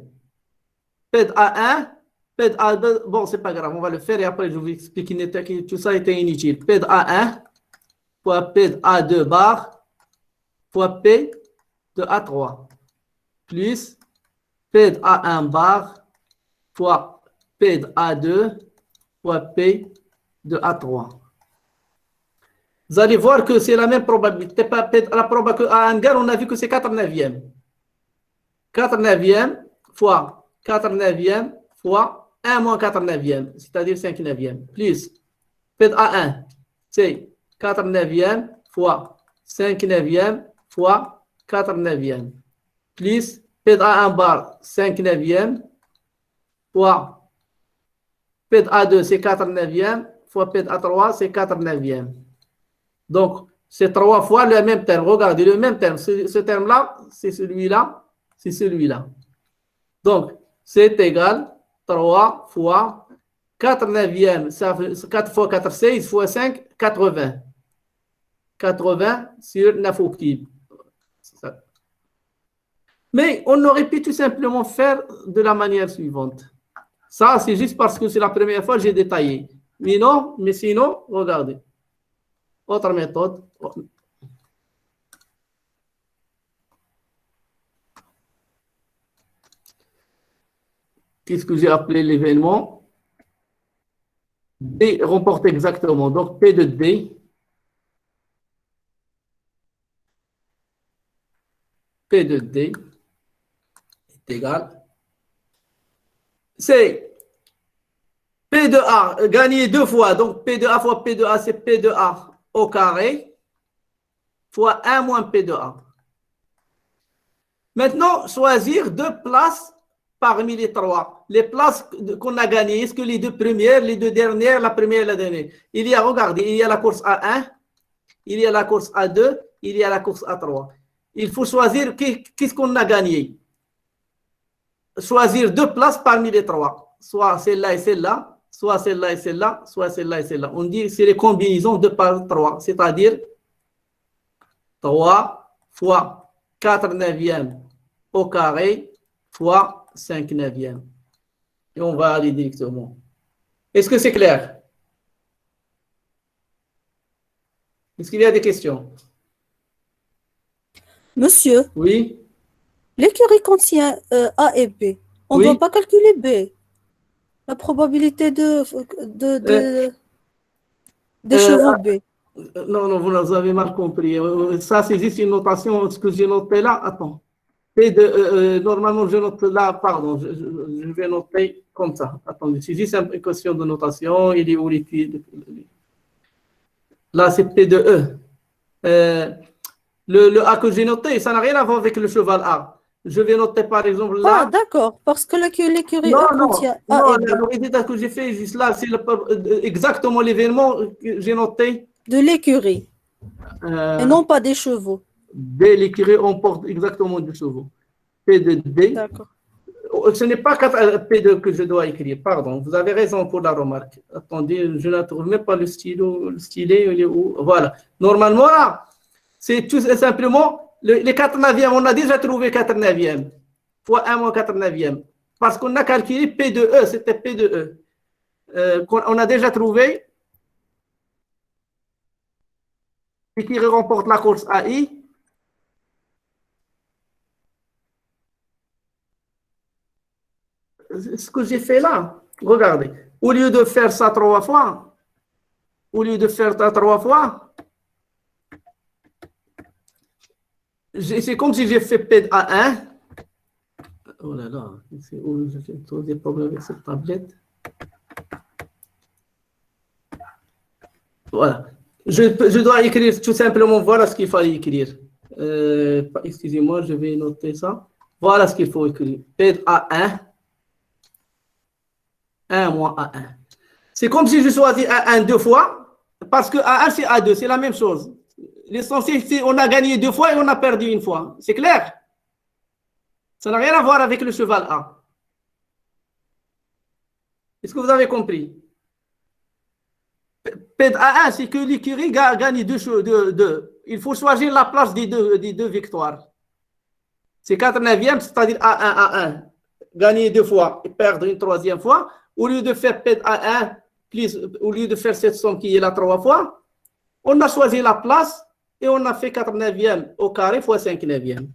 P de A1, P de A2, bon, c'est pas grave, on va le faire et après je vais vous expliquer que tout ça était inutile. P de A1 fois P de A2 bar fois P de A3 plus P de A1 bar fois P de A2 fois P de A3. Vous allez voir que c'est la même probabilité. La probabilité A1 gagne, on a vu que c'est 4 neuvièmes. 4 neuvièmes fois 4 neuvièmes fois 1 moins 4 neuvièmes, c'est-à-dire 5 neuvièmes, plus P de A1, c'est 4 neuvièmes fois 5 neuvièmes fois 4 neuvièmes, plus P de A1 bar, 5 neuvièmes fois P de A2, c'est 4 neuvièmes fois P de A3, c'est 4 neuvièmes. Donc, c'est 3 fois le même terme. Regardez, le même terme. Ce terme-là, c'est celui-là, c'est celui-là. Donc, c'est égal 3 fois 4 neuvièmes, ça fait 4 fois 4, 16 fois 5, 80. 80 sur 9 octave. Mais on aurait pu tout simplement faire de la manière suivante. Ça, c'est juste parce que c'est la première fois que j'ai détaillé. Mais non, mais sinon, regardez. Autre méthode. Qu'est-ce que j'ai appelé l'événement? D remporte exactement. Donc, P de D. P de D est égal. C'est P de A gagné deux fois. Donc, P de A fois P de A, c'est P de A au carré fois 1 moins P de A. Maintenant, choisir deux places parmi les trois. Les places qu'on a gagnées, est-ce que les deux premières, les deux dernières, la première et la dernière? Il y a, regardez, il y a la course A1, il y a la course A2, il y a la course A3. Il faut choisir qu'est-ce qu'on a gagné. Choisir deux places parmi les trois. Soit celle-là et celle-là, soit celle-là et celle-là, soit celle-là et celle-là. On dit que c'est les combinaisons 2 par 3, c'est-à-dire 3 fois 4 neuvièmes au carré fois 5 neuvièmes. Et on va aller directement. Est-ce que c'est clair? Est-ce qu'il y a des questions? Monsieur, Oui? l'écurie contient A et B. On ne Oui. doit pas calculer B. La probabilité des chevaux B. Non, vous avez mal compris. Ça, c'est juste une notation. Ce que j'ai noté là, attends. Normalement, je note là, pardon, je vais noter comme ça. Attendez, c'est juste une question de notation. Il est où l'étude? Là, c'est P de E. Le A que j'ai noté, ça n'a rien à voir avec le cheval A. Je vais noter par exemple là. Ah, d'accord, parce que l'écurie Non, contient A non, et B. le résultat que j'ai fait juste là, c'est exactement l'événement que j'ai noté. De l'écurie, et non pas des chevaux. D, l'écurie, on porte exactement du chevaux. P de D. D'accord. Ce n'est pas P2 que je dois écrire, pardon. Vous avez raison pour la remarque. Attendez, je ne trouve même pas le stylo. Le stylet, il est où? Voilà. Normalement, là, c'est tout simplement les 4 neuvièmes. On a déjà trouvé 4 neuvièmes. Fois 1 moins 4 neuvièmes. Parce qu'on a calculé P de E, c'était P de E. On a déjà trouvé. Et qui remporte la course AI. Ce que j'ai fait là, regardez, au lieu de faire ça 3 fois, c'est comme si j'ai fait P de A1. Oh là là, c'est où j'ai trop des problèmes avec cette tablette. Voilà. Je dois écrire tout simplement, voilà ce qu'il fallait écrire. Excusez-moi, je vais noter ça. Voilà ce qu'il faut écrire. P de A1. 1 moins A1. C'est comme si je choisis A1 deux fois, parce que A1 c'est A2, c'est la même chose. L'essentiel, c'est on a gagné 2 fois et on a perdu 1 fois. C'est clair? Ça n'a rien à voir avec le cheval A. Est-ce que vous avez compris? P de A1, c'est que l'écurie gagne 2. Il faut choisir la place des deux victoires. C'est 4 neuvièmes, c'est-à-dire A1. Gagner 2 fois et perdre une 3e fois. Au lieu de faire P de A1, au lieu de faire cette somme qui est là 3 fois, on a choisi la place et on a fait 4 neuvièmes au carré fois 5 neuvièmes.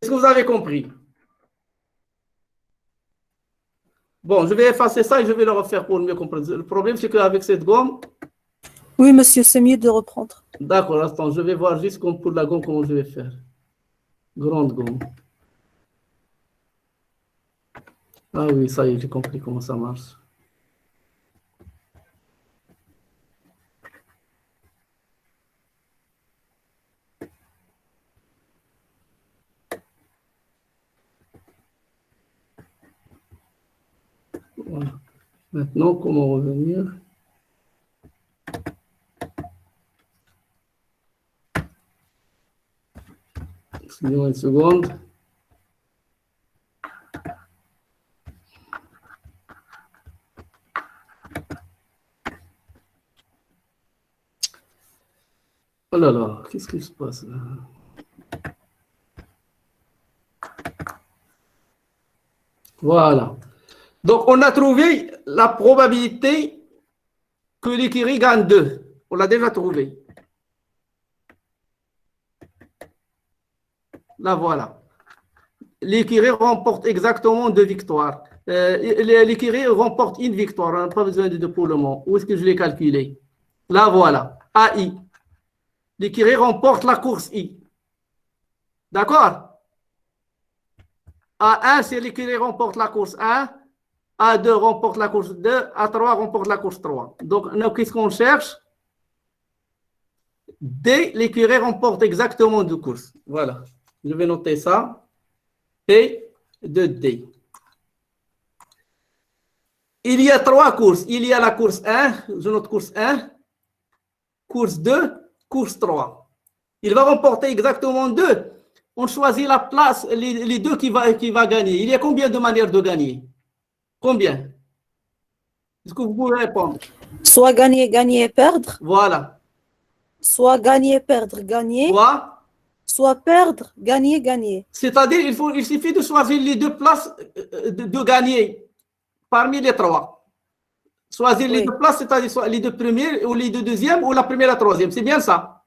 Est-ce que vous avez compris? Bon, je vais effacer ça et je vais le refaire pour mieux comprendre. Le problème, c'est qu'avec cette gomme... Oui, monsieur, c'est mieux de reprendre. D'accord, attends, je vais voir juste comme pour la gomme comment je vais faire. Grande gomme. Ah oui, ça y est, j'ai compris comment ça marche. Voilà. Maintenant, comment revenir? Excusez-moi une seconde. Oh là là, qu'est-ce qui se passe là? Voilà. Donc, on a trouvé la probabilité que l'écurie gagne 2. On l'a déjà trouvé. Là, voilà. L'écurie remporte exactement 2 victoires. L'écurie remporte une victoire. On n'a pas besoin de 2 pour le moment. Où est-ce que je l'ai calculé? Là, voilà. AI. L'écurie remporte la course I. D'accord? A1, c'est l'écurie remporte la course 1. A2 remporte la course 2. A3 remporte la course 3. Donc, qu'est-ce qu'on cherche? D, l'écurie remporte exactement 2 courses. Voilà. Je vais noter ça. P de D. Il y a 3 courses. Il y a la course 1. Je note course 1. Course 2. Course 3. Il va remporter exactement 2. On choisit la place, les 2 qui va gagner. Il y a combien de manières de gagner? Combien? Est-ce que vous pouvez répondre? Soit gagner, gagner, perdre. Voilà. Soit gagner, perdre, gagner. Soit, Soit perdre, gagner, gagner. c'est-à-dire, il suffit de choisir les 2 places de gagner parmi les 3. Choisir les 2 places, c'est-à-dire soit les 2 premiers ou les 2 deuxièmes ou la première et la troisième. C'est bien ça?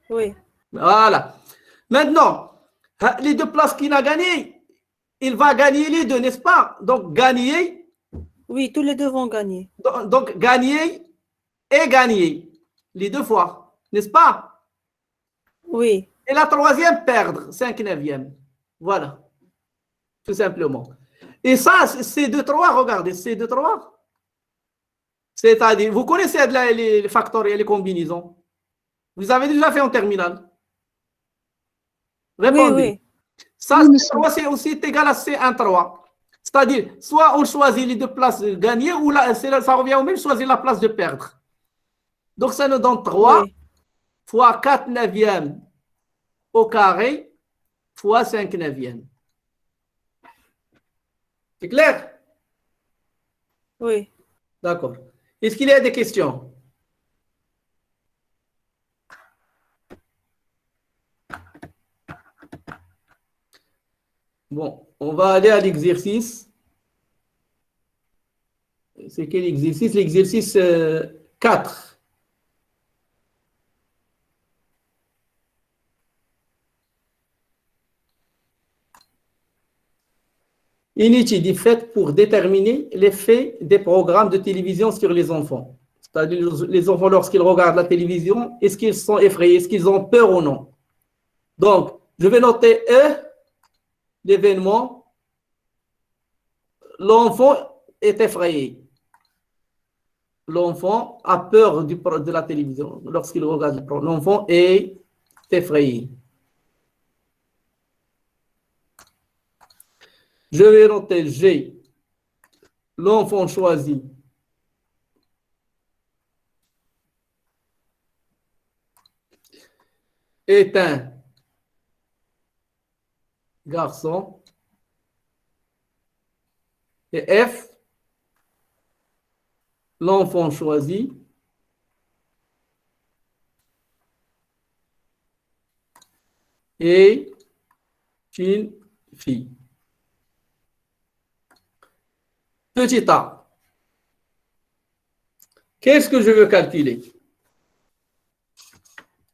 Oui. Voilà. Maintenant, les 2 places qu'il a gagnées, il va gagner les 2, n'est-ce pas? Donc, gagner. Oui, tous les 2 vont gagner. Donc, gagner et gagner. Les 2 fois, n'est-ce pas? Oui. Et la troisième, perdre, 5/9. Voilà. Tout simplement. Et ça, c'est 2-3, regardez, c'est 2-3. C'est-à-dire, vous connaissez les factoriels et les combinaisons. Vous avez déjà fait en terminale. Répondez. Oui, oui. Ça, c'est aussi égal à C1-3. C'est-à-dire, soit on choisit les 2 places de gagner, ou ça revient au même, choisir la place de perdre. Donc, ça nous donne 3 fois 4/9 au carré fois 5/9. C'est clair? Oui. D'accord. Est-ce qu'il y a des questions? Bon, on va aller à l'exercice. C'est quel exercice? L'exercice 4. Une étude est faite pour déterminer l'effet des programmes de télévision sur les enfants. C'est-à-dire les enfants, lorsqu'ils regardent la télévision, est-ce qu'ils sont effrayés? Est-ce qu'ils ont peur ou non? Donc, je vais noter E, l'événement. L'enfant est effrayé. L'enfant a peur de la télévision lorsqu'il regarde. L'enfant est effrayé. Je vais noter G. L'enfant choisit. Est un garçon. Et F. L'enfant choisit. Est une fille. Petit a. Qu'est-ce que je veux calculer?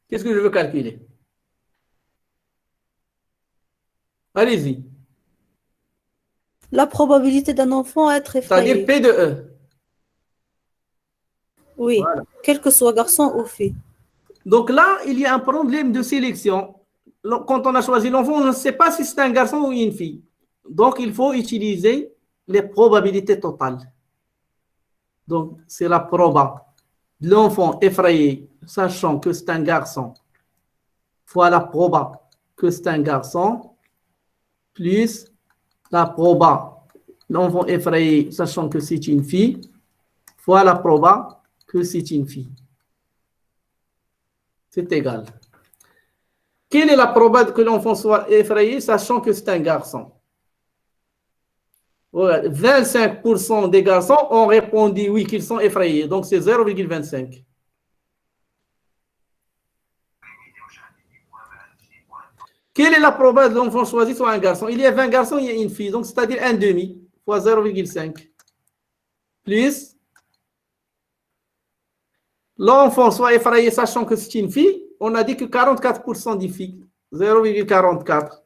Qu'est-ce que je veux calculer? Allez-y. La probabilité d'un enfant à être effrayé. C'est-à-dire P de E. Oui, Voilà. quel que soit garçon ou fille. Donc là, il y a un problème de sélection. Quand on a choisi l'enfant, on ne sait pas si c'est un garçon ou une fille. Donc, il faut utiliser les probabilités totales. Donc, c'est la proba. L'enfant effrayé, sachant que c'est un garçon, fois la proba que c'est un garçon, plus la proba, l'enfant effrayé, sachant que c'est une fille, fois la proba que c'est une fille. C'est égal. Quelle est la probabilité que l'enfant soit effrayé, sachant que c'est un garçon? Voilà. 25% des garçons ont répondu oui, qu'ils sont effrayés. Donc, c'est 0,25. Quelle est la probabilité que l'enfant choisi soit un garçon? Il y a 20 garçons, il y a une fille. Donc, c'est-à-dire 1 demi fois 0,5. Plus l'enfant soit effrayé sachant que c'est une fille. On a dit que 44% des filles, 0,44,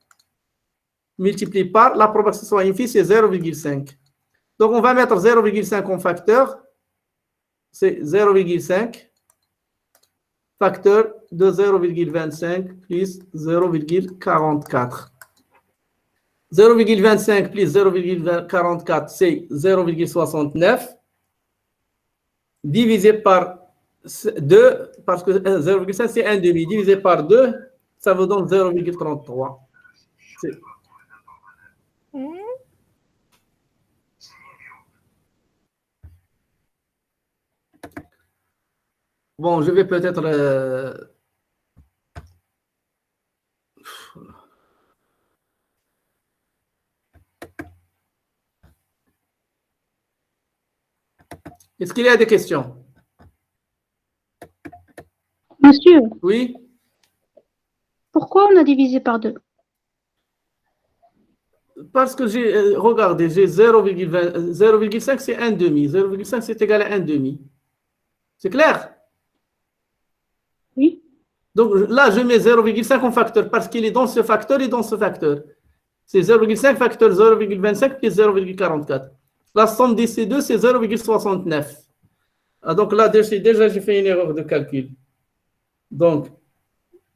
multiplié par la probabilité que ce soit une fille, c'est 0,5. Donc, on va mettre 0,5 en facteur. C'est 0,5 facteur de 0,25 plus 0,44. 0,25 plus 0,44, c'est 0,69 divisé par 2, parce que 0,5 c'est 1 demi, divisé par 2, ça vous donne 0,33. Bon, je vais peut-être... Est-ce qu'il y a des questions? Monsieur, Oui? pourquoi on a divisé par 2? Parce que j'ai... regardez, j'ai 0,5, c'est 1 demi. 0,5, c'est égal à 1 demi. C'est clair? Oui. Donc là, je mets 0,5 en facteur parce qu'il est dans ce facteur et dans ce facteur. C'est 0,5 facteur 0,25 plus 0,44. La somme de ces deux, c'est 0,69. Ah, donc là, déjà, j'ai fait une erreur de calcul. Donc,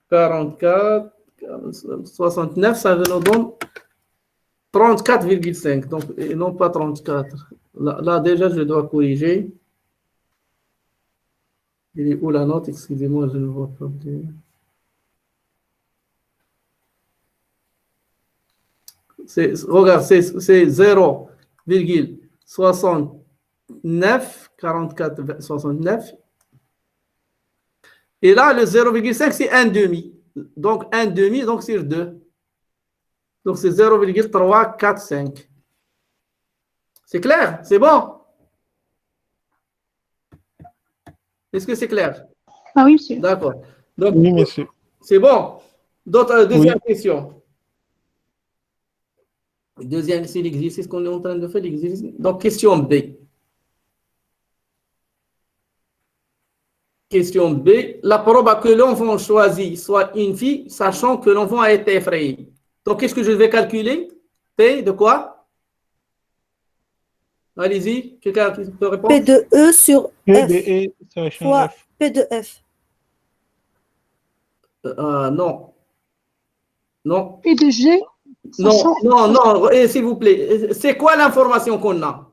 44, 69, ça nous donne 34,5. Donc, et non pas 34. Là, déjà, je dois corriger. Il est où la note? Excusez-moi, je ne vois pas bien. Regarde, c'est 0,69, 44, 69. Et là, le 0,5, c'est 1 demi. Donc, 1 demi, donc c'est 2. Donc, c'est 0,345. C'est clair? C'est bon? Est-ce que c'est clair? Ah oui, monsieur. D'accord. Donc, Oui, monsieur. c'est bon? Deuxième Oui. question. Deuxième, c'est l'exercice qu'on est en train de faire. Donc, question B. Question B. La probabilité que l'enfant choisi soit une fille, sachant que l'enfant a été effrayé. Donc, qu'est-ce que je vais calculer? P de quoi? Allez-y, quelqu'un peut répondre? P de E sur P F de E sachant fois F. P de F. Non. Non. Et de G, Non, non, non, s'il vous plaît. C'est quoi l'information qu'on a?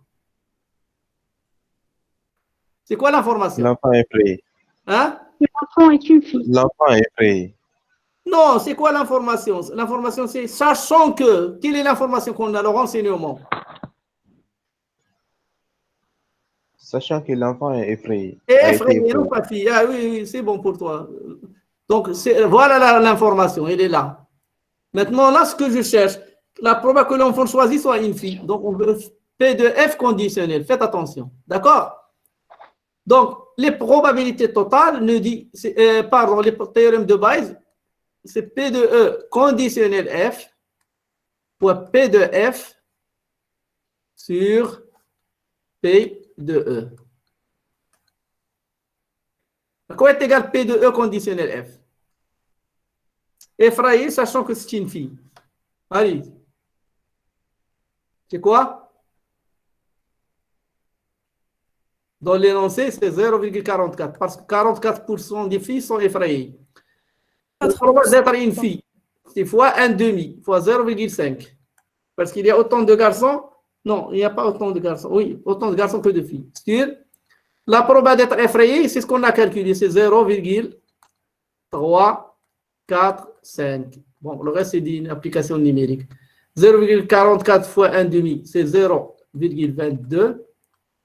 C'est quoi l'information? L'enfant est effrayé. Hein? l'enfant est une fille. L'enfant est effrayé. Non, c'est quoi l'information? L'information, c'est sachant que. Quelle est l'information qu'on a, le renseignement? Sachant que l'enfant est effrayé. Et a été effrayé, non pas fille. Ah oui, oui, c'est bon pour toi. Donc, voilà l'information, elle est là. Maintenant, là, ce que je cherche, la probabilité que l'enfant choisi soit une fille. Donc, on veut P de F conditionnel. Faites attention. D'accord? Donc, les probabilités totales nous dit, pardon, les théorèmes de base, c'est P de E conditionnel F fois P de F sur P de E. À quoi est égal P de E conditionnel F? Effrayé, sachant que c'est une fille. Allez. C'est quoi? Dans l'énoncé, c'est 0,44 parce que 44% des filles sont effrayées. La probabilité d'être une fille, c'est fois 1 demi, fois 0,5. Parce qu'il y a autant de garçons. Non, il n'y a pas autant de garçons. Oui, autant de garçons que de filles. C'est-à-dire, la probabilité d'être effrayé, c'est ce qu'on a calculé, c'est 0,345. Bon, le reste, c'est une application numérique. 0,44 fois 1 demi, c'est 0,22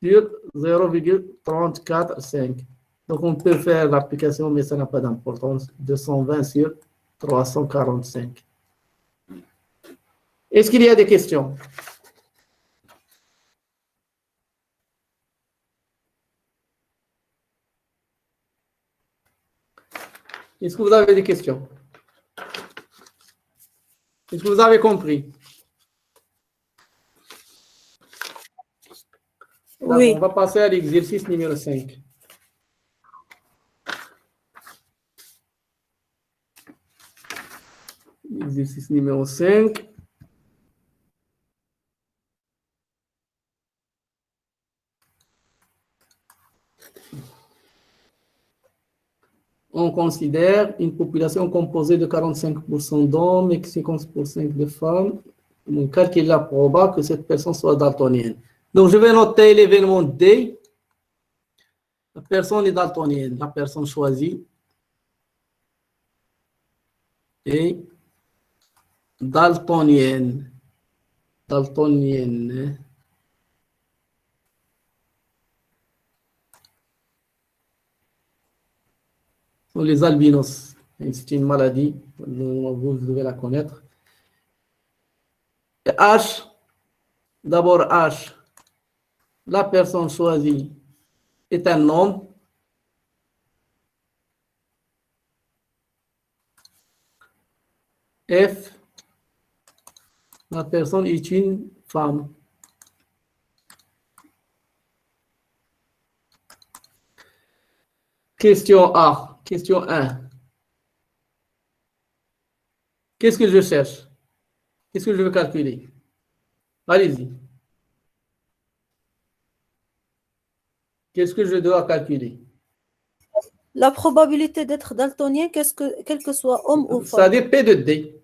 sur 0,345. Donc, on peut faire l'application, mais ça n'a pas d'importance. 220 sur 345. Est-ce qu'il y a des questions? Est-ce que vous avez des questions? Est-ce que vous avez compris? Oui. On va passer à l'exercice numéro 5. Exercice numéro 5. On considère une population composée de 45% d'hommes et 50% de femmes. On calcule la probabilité que cette personne soit daltonienne. Donc, je vais noter l'événement D. La personne est daltonienne. La personne choisie est daltonienne. Daltonienne. Sont les albinos. C'est une maladie, vous devez la connaître. Et H, d'abord H, la personne choisie est un homme. F, la personne est une femme. Question A, question 1. Qu'est-ce que je cherche? Qu'est-ce que je veux calculer? Allez-y. Qu'est-ce que je dois calculer? La probabilité d'être daltonien, quel que soit homme ou Ça femme. dépend de D.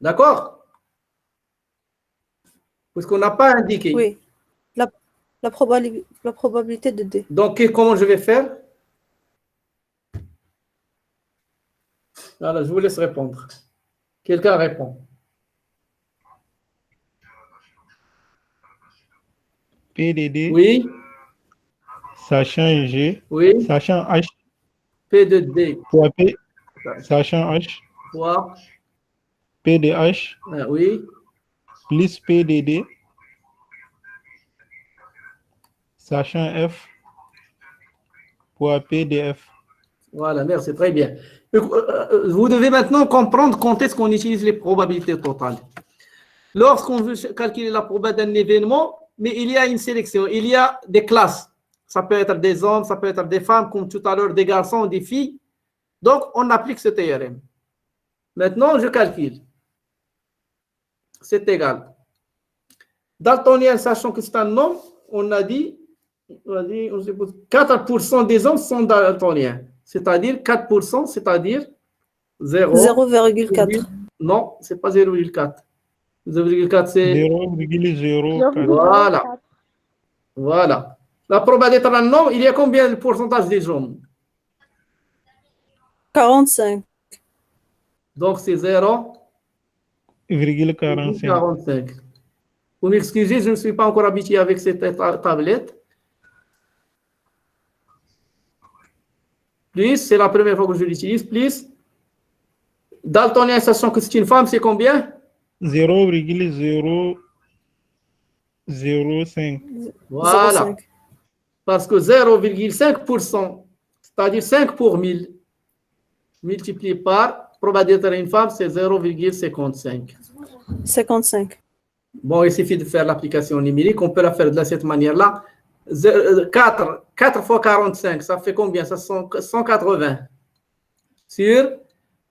D'accord? Parce qu'on n'a pas indiqué. Oui. La probabilité de D. Donc, comment je vais faire? Alors, je vous laisse répondre. Quelqu'un répond. PDD, Oui, sachant G, oui. sachant H, P de D. fois P, sachant H, Fois, PDH, oui. plus PDD, sachant F, fois PDF. Voilà, merci, très bien. Vous devez maintenant comprendre quand est-ce qu'on utilise les probabilités totales. Lorsqu'on veut calculer la probabilité d'un événement, mais il y a une sélection, il y a des classes. Ça peut être des hommes, ça peut être des femmes, comme tout à l'heure, des garçons, des filles. Donc, on applique ce théorème. Maintenant, je calcule. C'est égal. Daltonien, sachant que c'est un homme, on a dit, 4% des hommes sont daltoniens. C'est-à-dire 4%, c'est-à-dire 0,4. Non, c'est pas 0,4. 0,4, c'est... 0,04. Voilà. Voilà. La probabilité d'être un homme, il y a combien de pourcentage des hommes? 45. Donc, c'est 0,45. 0,45. Vous m'excusez, je ne suis pas encore habitué avec cette tablette. Plus, c'est la première fois que je l'utilise. Plus, daltonien, sachant que c'est une femme, c'est combien? 0,005. Voilà. 0,5. Parce que 0,5%, c'est-à-dire 5 pour 1000, multiplié par probabilité d'être une femme, c'est 0,55. 55. Bon, il suffit de faire l'application numérique. On peut la faire de cette manière-là. 4 fois 45, ça fait combien? Ça sont 180. Sur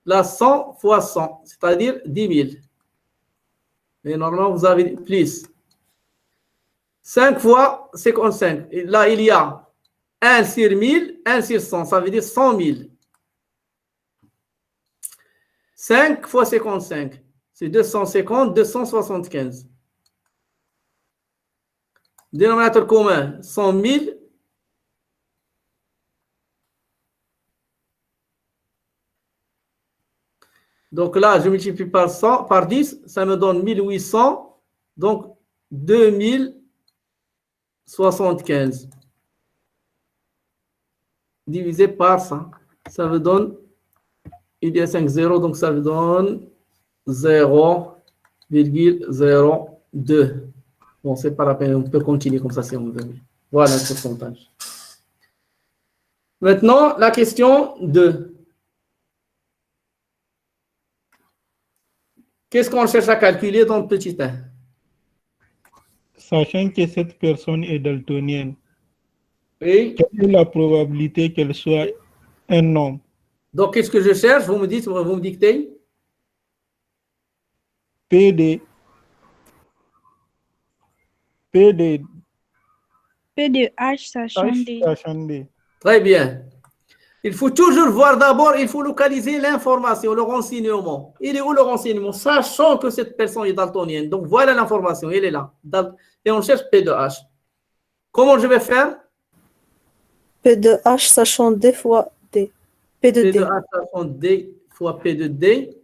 la 100 fois 100, c'est-à-dire 10 000. Mais normalement, vous avez plus. 5 fois 55. Et là, il y a 1 sur 1000, 1 sur 100. Ça veut dire 100 000. 5 fois 55, c'est 250, 275. Dénominateur commun, 100 000. Donc là, je multiplie par 100, par 10, ça me donne 1800. Donc 2075. Divisé par 100. Ça me donne, il y a 5 zéros, donc ça me donne 0,02. Bon, c'est pas la peine, on peut continuer comme ça si on veut. Voilà le pourcentage. Maintenant, la question 2. Qu'est-ce qu'on cherche à calculer dans le petit 1? Sachant que cette personne est daltonienne, Oui. quelle est la probabilité qu'elle soit un homme? Donc, qu'est-ce que je cherche? Vous me dictez? P de H sachant D. sachant D. Très bien. Il faut toujours voir d'abord, il faut localiser l'information, le renseignement. Il est où le renseignement? Sachant que cette personne est daltonienne. Donc, voilà l'information, elle est là. Et on cherche P de H. Comment je vais faire? P de H sachant D fois D. P de P D. de H sachant D fois P de D.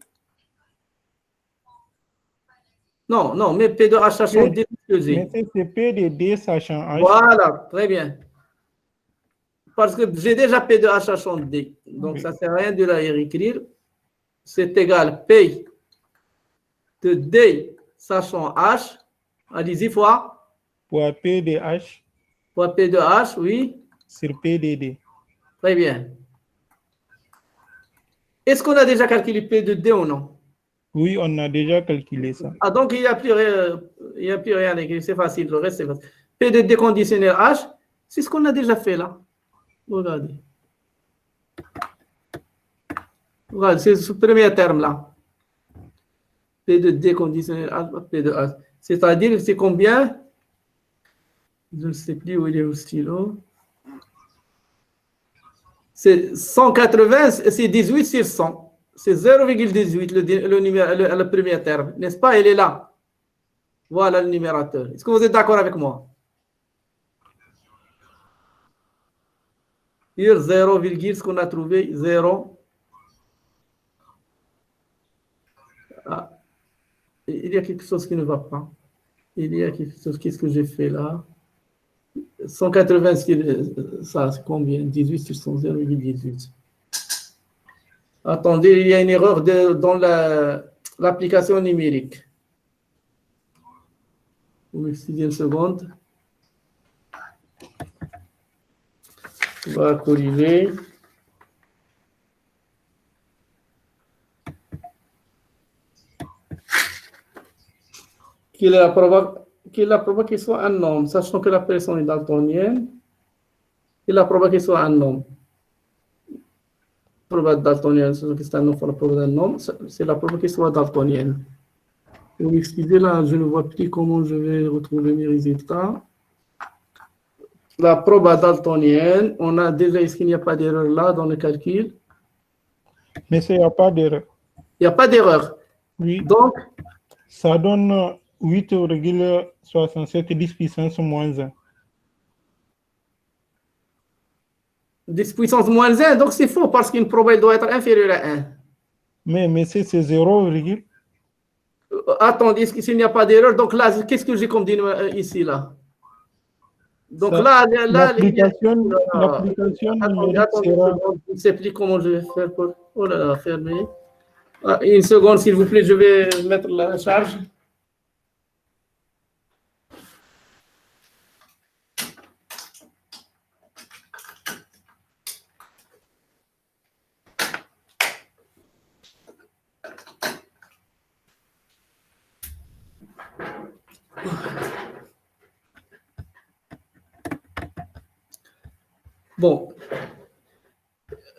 Non, non, mais P de H sachant D plus Mais Z. c'est P de D sachant H. Voilà, très bien. Parce que j'ai déjà P de H sachant D. Donc, Oui. ça ne sert à rien de la réécrire. C'est égal P de D sachant H. Allez-y, fois P de H P de H, oui. sur P de D. Très bien. Est-ce qu'on a déjà calculé P de D ou non? Oui, on a déjà calculé ça. Ah, donc il n'y a plus rien à écrire. C'est facile. Le reste, c'est facile. P de D conditionnel H, c'est ce qu'on a déjà fait là. Regardez. Voilà, c'est ce premier terme-là. P de D conditionnel H, P de H. C'est-à-dire, c'est combien? Je ne sais plus où il est au stylo. C'est 180, c'est 18 sur 100. C'est 0,18 le premier terme. N'est-ce pas? Il est là. Voilà le numérateur. Est-ce que vous êtes d'accord avec moi? Sur 0, ce qu'on a trouvé, 0. Ah, il y a quelque chose qui ne va pas. Il y a quelque chose, qu'est-ce que j'ai fait là? 180, ça c'est combien? 18 sur 100, 0,18. Attendez, il y a une erreur dans l'application numérique. Vous m'excusez une seconde. On va corriger. Qu'il est probable qu'il soit un homme, sachant que la personne est daltonienne. Il est probable qu'il soit un homme. Probable daltonienne, sachant que c'est un homme, la probable d'un homme, c'est la probable qu'il soit daltonienne. Vous m'excusez, là, je ne vois plus comment je vais retrouver mes résultats. La proba daltonienne, on a déjà, est-ce qu'il n'y a pas d'erreur là dans le calcul? Mais il n'y a pas d'erreur. Il n'y a pas d'erreur. Oui. Donc, ça donne 8,67 10 puissance moins 1. 10 puissance moins 1, donc c'est faux parce qu'une proba doit être inférieure à 1. Mais c'est 0, Attendez, s'il n'y a pas d'erreur, donc là, qu'est-ce que j'ai comme dénominateur ici, là? Donc ça, là, l'application attendez, numérique sera... je ne sais plus comment je vais faire pour... Oh là là, fermer. Ah, une seconde, s'il vous plaît, je vais mettre la charge. Bon,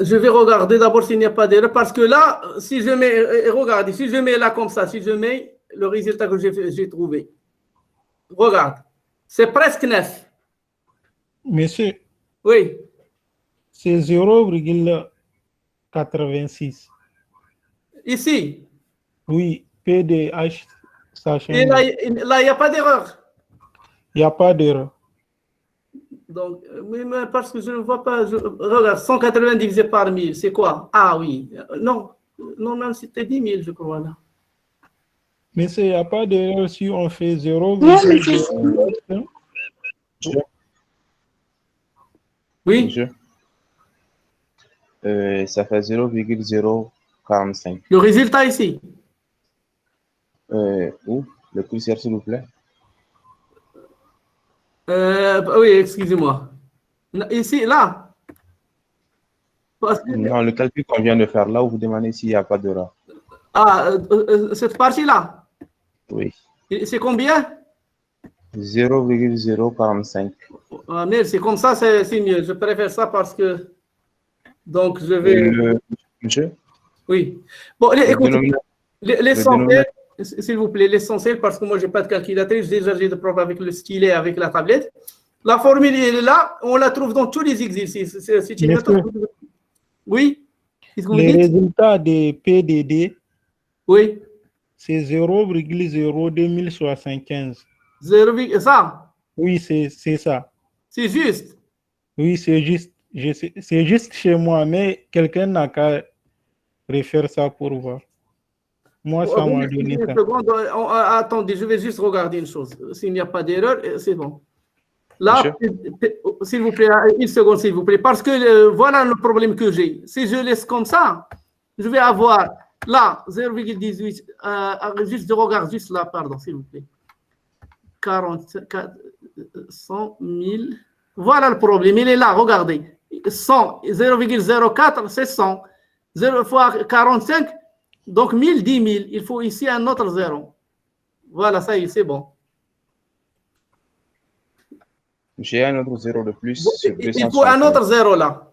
je vais regarder d'abord s'il n'y a pas d'erreur, parce que là, si je mets, regardez, si je mets là comme ça, si je mets le résultat que j'ai trouvé, regarde, c'est presque 9. Monsieur, oui. C'est 0,86. Ici? Oui, PDH, sachant. Et là, il n'y a pas d'erreur. Il n'y a pas d'erreur. Donc, oui, mais parce que je ne vois pas. Regarde, 180 divisé par 1000, c'est quoi? Ah oui. Non, non, c'était 10 000, je crois là. Mais il n'y a pas d'erreur si on fait 0,08. Oui. Ça fait 0,045. Le résultat ici? Où? Le curseur, s'il vous plaît. Oui, excusez-moi. Ici, là. Non, le calcul qu'on vient de faire, là où vous demandez s'il n'y a pas d'erreur. Cette partie-là, Oui. c'est combien? 0,045. Mais c'est comme ça, c'est mieux. Je préfère ça parce que... Donc, je vais... Monsieur? Oui. Bon, écoutez, l'essentiel, dénominateur. s'il vous plaît, l'essentiel, parce que moi, je n'ai pas de calculatrice, déjà, j'ai des problèmes avec le stylet, avec la tablette. La formule, elle est là, on la trouve dans tous les exercices. C'est une méthode. Oui? Qu'est-ce que vous Les dites? résultats des PDD, Oui. c'est 0,02075. Ça? Oui, c'est ça. C'est juste. Oui, c'est juste. C'est juste chez moi, mais quelqu'un n'a qu'à refaire ça pour voir. Moi, ça m'a donné ça. Attendez, je vais juste regarder une chose. S'il n'y a pas d'erreur, c'est bon. Là, s'il vous plaît, une seconde, s'il vous plaît, parce que voilà le problème que j'ai. Si je laisse comme ça, je vais avoir là 0,18. Je regarde juste là, pardon, s'il vous plaît. 44, 100 000. Voilà le problème, il est là, regardez. 100, 0,04, c'est 100. 0 fois 45, donc 1000, 10 000. Il faut ici un autre 0. Voilà, ça y est, c'est bon. J'ai un autre 0 de plus. Sur Il faut un autre 0 là.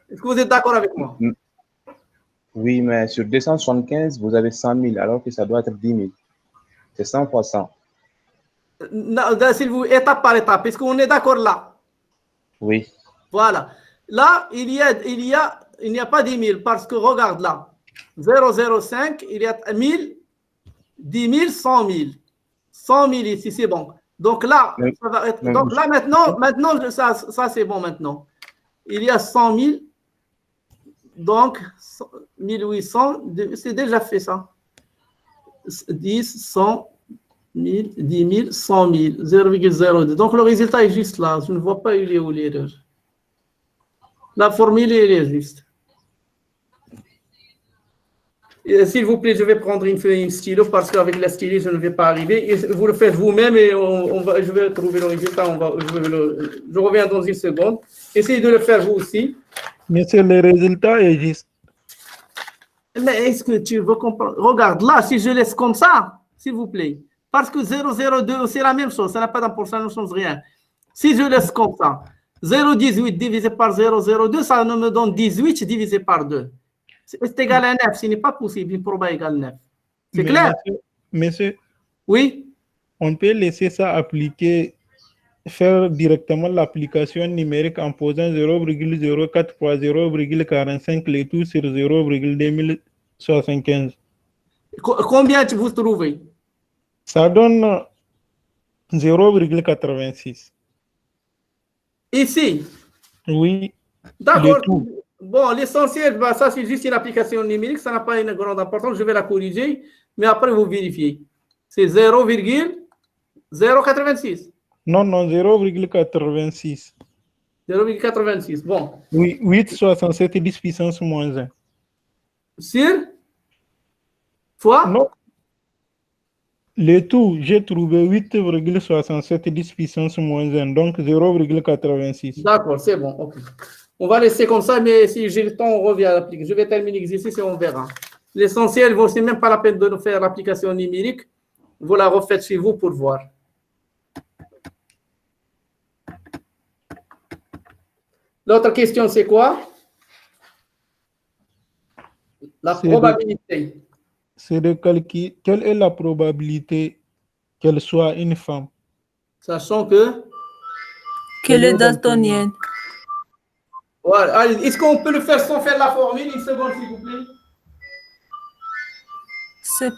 Est-ce que vous êtes d'accord avec moi? Oui, mais sur 275, vous avez 100 000, alors que ça doit être 10 000. C'est 100 fois 100. S'il vous plaît, étape par étape. Est-ce qu'on est d'accord là? Oui. Voilà. Là, il n'y a pas 10 000 parce que regarde là. 0,05, il y a 1000, 10 000, 100 000. 100 000 ici, c'est bon. Donc là, ça va être, donc là maintenant ça c'est bon maintenant. Il y a 100 000, donc 1800, c'est déjà fait ça. 10, 100 000, 10 000, 100 000, 0,02. Donc le résultat est juste là. Je ne vois pas il est où l'erreur. La formule elle est juste. S'il vous plaît, je vais prendre une feuille et un stylo parce qu'avec la stylo, je ne vais pas arriver. Et vous le faites vous-même et je vais trouver le résultat. Je reviens dans une seconde. Essayez de le faire vous aussi. Mais c'est le résultat est juste. Mais est-ce que tu veux comprendre? Regarde, là, si je laisse comme ça, s'il vous plaît, parce que 0,02, c'est la même chose. Ça n'a pas d'importance, ça ne change rien. Si je laisse comme ça, 0,18 divisé par 0,02, ça me donne 18 divisé par 2. C'est égal à 9, ce n'est pas possible, une proba égale 9. C'est clair? Monsieur, oui? On peut laisser ça appliquer, faire directement l'application numérique en posant 0,04 fois 0,45 les tout sur 0,2075. Combien vous trouvez? Ça donne 0,86. Ici? Oui. D'accord. Bon, l'essentiel, ça c'est juste une application numérique, ça n'a pas une grande importance, je vais la corriger, mais après vous vérifiez. C'est 0,086. Non, 0,86. 0,86, bon. Oui, 8,67 10 puissance moins 1. Sur? Fois? Non. Le tout, j'ai trouvé 8,67 10 puissance moins 1, donc 0,86. D'accord, c'est bon, ok. On va laisser comme ça, mais si j'ai le temps, on revient à l'application. Je vais terminer l'exercice et on verra. L'essentiel, ce n'est même pas la peine de nous faire l'application numérique. Vous la refaites chez vous pour voir. L'autre question, c'est quoi? La probabilité. C'est de calculer quelle est la probabilité qu'elle soit une femme. Sachant que? Qu'elle est daltonienne. Voilà. Est-ce qu'on peut le faire sans faire la formule? Une seconde, s'il vous plaît. C'est...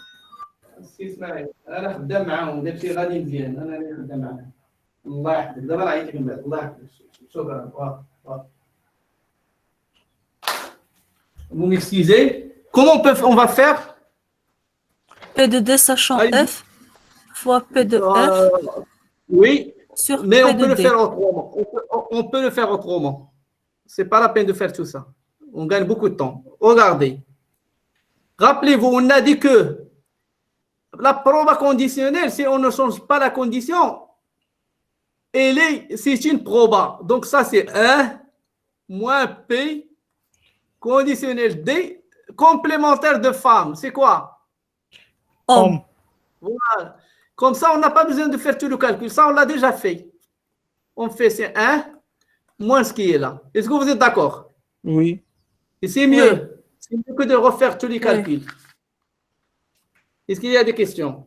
Vous m'excusez? Comment on va faire? P de D sachant F fois P de F. Oui, sur mais P on de peut le D. faire autrement. On peut le faire autrement. Ce n'est pas la peine de faire tout ça. On gagne beaucoup de temps. Regardez. Rappelez-vous, on a dit que la proba conditionnelle, si on ne change pas la condition, c'est une proba. Donc ça, c'est 1 moins P conditionnel D complémentaire de femme. C'est quoi? Homme. Voilà. Comme ça, on n'a pas besoin de faire tout le calcul. Ça, on l'a déjà fait. On fait c'est 1 moins ce qui est là. Est-ce que vous êtes d'accord? Oui. Et c'est mieux. Oui. C'est mieux que de refaire tous les calculs. Est-ce qu'il y a des questions?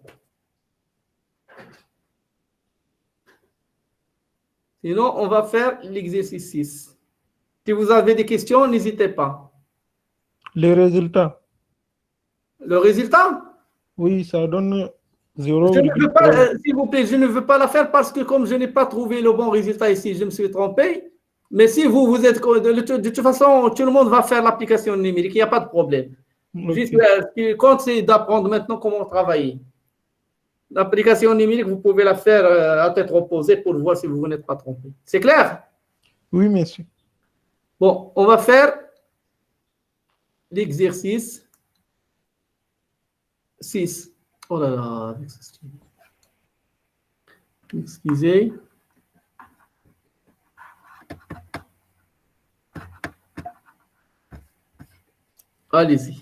Sinon, on va faire l'exercice 6. Si vous avez des questions, n'hésitez pas. Les résultats. Le résultat? Oui, ça donne Je ne veux pas, 0,3. s'il vous plaît, je ne veux pas la faire parce que comme je n'ai pas trouvé le bon résultat ici, je me suis trompé. Mais si vous êtes... De toute façon, tout le monde va faire l'application numérique, il n'y a pas de problème. Ok. Juste, ce qui compte, c'est d'apprendre maintenant comment travailler. L'application numérique, vous pouvez la faire à tête reposée pour voir si vous n'êtes pas trompé. C'est clair? Oui, monsieur. Bon, on va faire l'exercice 6. Oh là là, excusez. Allez-y.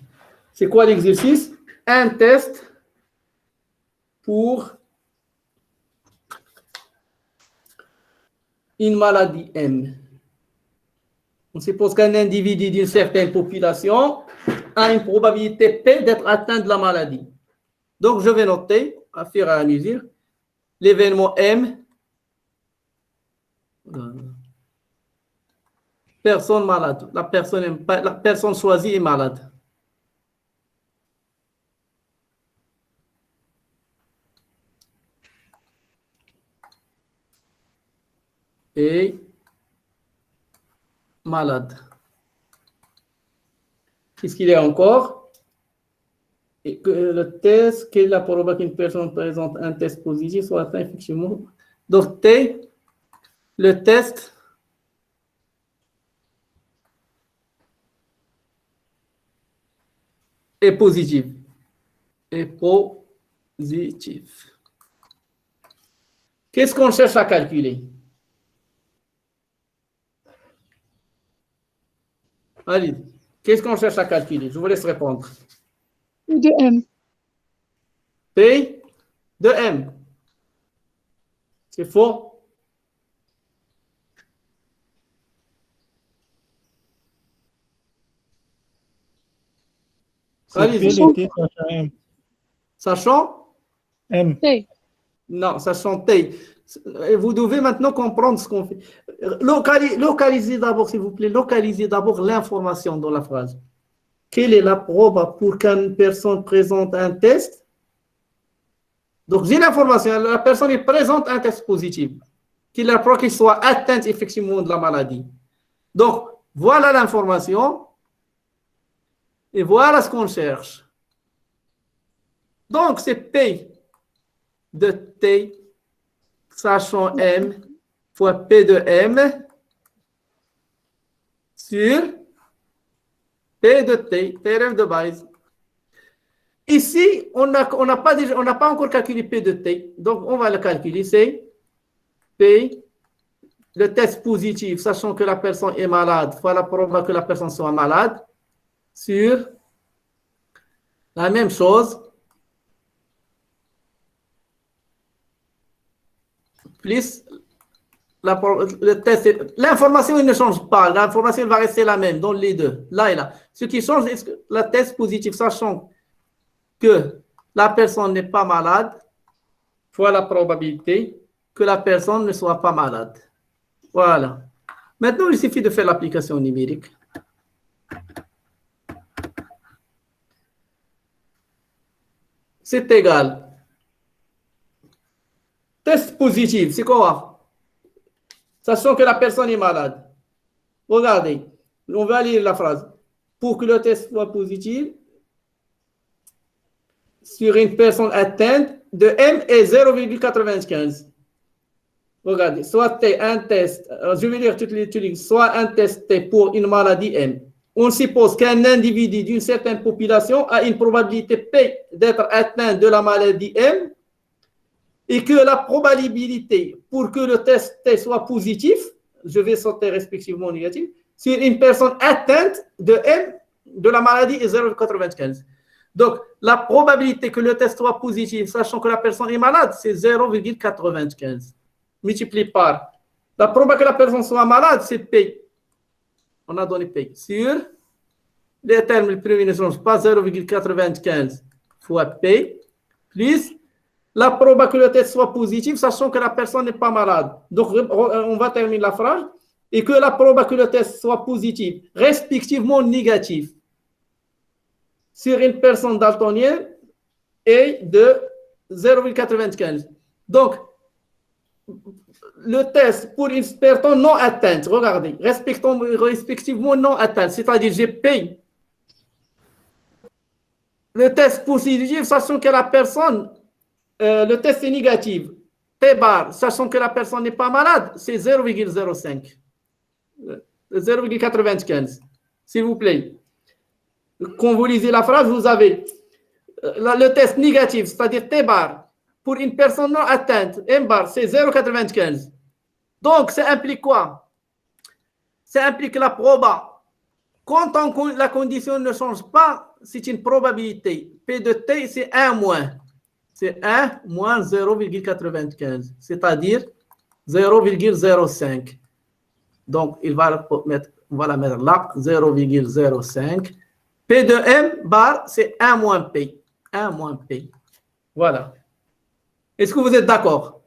C'est quoi l'exercice? Un test pour une maladie M. On suppose qu'un individu d'une certaine population a une probabilité P d'être atteint de la maladie. Donc, je vais noter, à fur et à mesure, l'événement M. Personne malade. La personne choisie est malade. Et malade. Qu'est-ce qu'il y a encore? Et que le test, quelle est la probabilité qu'une personne présente un test positif soit atteint effectivement? Donc, T, le test est positif. Est positif. Qu'est-ce qu'on cherche à calculer? Allez, qu'est-ce qu'on cherche à calculer? Je vous laisse répondre. P de M. P de M. C'est faux? C'est Allez, P de T sachant M. Sachant? M. T. Non, sachant T. Vous devez maintenant comprendre ce qu'on fait. Localisez d'abord, s'il vous plaît, localisez d'abord l'information dans la phrase. Quelle est la probe pour qu'une personne présente un test? Donc, j'ai l'information, la personne présente un test positif. Qu'il a qu'il soit atteinte effectivement de la maladie. Donc, voilà l'information. Et voilà ce qu'on cherche. Donc, c'est P de T, sachant M, fois P de M, sur P de T, théorème de Bayes. Ici, on n'a pas encore calculé P de T, donc on va le calculer, c'est P, le test positif, sachant que la personne est malade, fois la probabilité que la personne soit malade, sur la même chose, plus le test. L'information ne change pas, l'information va rester la même dans les deux, là et là. Ce qui change, c'est que le test positif, sachant que la personne n'est pas malade, fois la probabilité que la personne ne soit pas malade. Voilà. Maintenant, il suffit de faire l'application numérique. C'est égal. Test positif, c'est quoi? Sachant que la personne est malade. Regardez, on va lire la phrase. Pour que le test soit positif, sur une personne atteinte de M est 0,95. Regardez, soit T, un test, je vais lire toutes les lignes, soit un test T pour une maladie M. On suppose qu'un individu d'une certaine population a une probabilité P d'être atteint de la maladie M et que la probabilité pour que le test T soit positif, je vais sauter respectivement négatif, sur une personne atteinte de M de la maladie est 0,95. Donc, la probabilité que le test soit positif, sachant que la personne est malade, c'est 0,95. Multiplié par la probabilité que la personne soit malade, c'est P. On a donné P. Sur les termes, le premier ne change pas, 0,95 fois P, plus la probabilité que le test soit positif, sachant que la personne n'est pas malade. Donc, on va terminer la phrase. Et que la probabilité que le test soit positif, respectivement négatif, sur une personne daltonienne est de 0,95. Donc, le test pour une personne non atteinte, regardez, respectivement non atteinte, c'est-à-dire j'ai payé le test positif, sachant que la personne, le test est négatif. P bar, sachant que la personne n'est pas malade, c'est 0,05. 0,95. S'il vous plaît. Quand vous lisez la phrase, vous avez le test négatif, c'est-à-dire T bar, pour une personne non atteinte, M bar, c'est 0,95. Donc, ça implique quoi? Ça implique la proba. Quand la condition ne change pas, c'est une probabilité. P de T, c'est 1 moins. C'est 1 moins 0,95, c'est-à-dire 0,05. Donc, on va la mettre là, 0,05. P de M bar, c'est 1 moins P. 1 moins P. Voilà. Est-ce que vous êtes d'accord?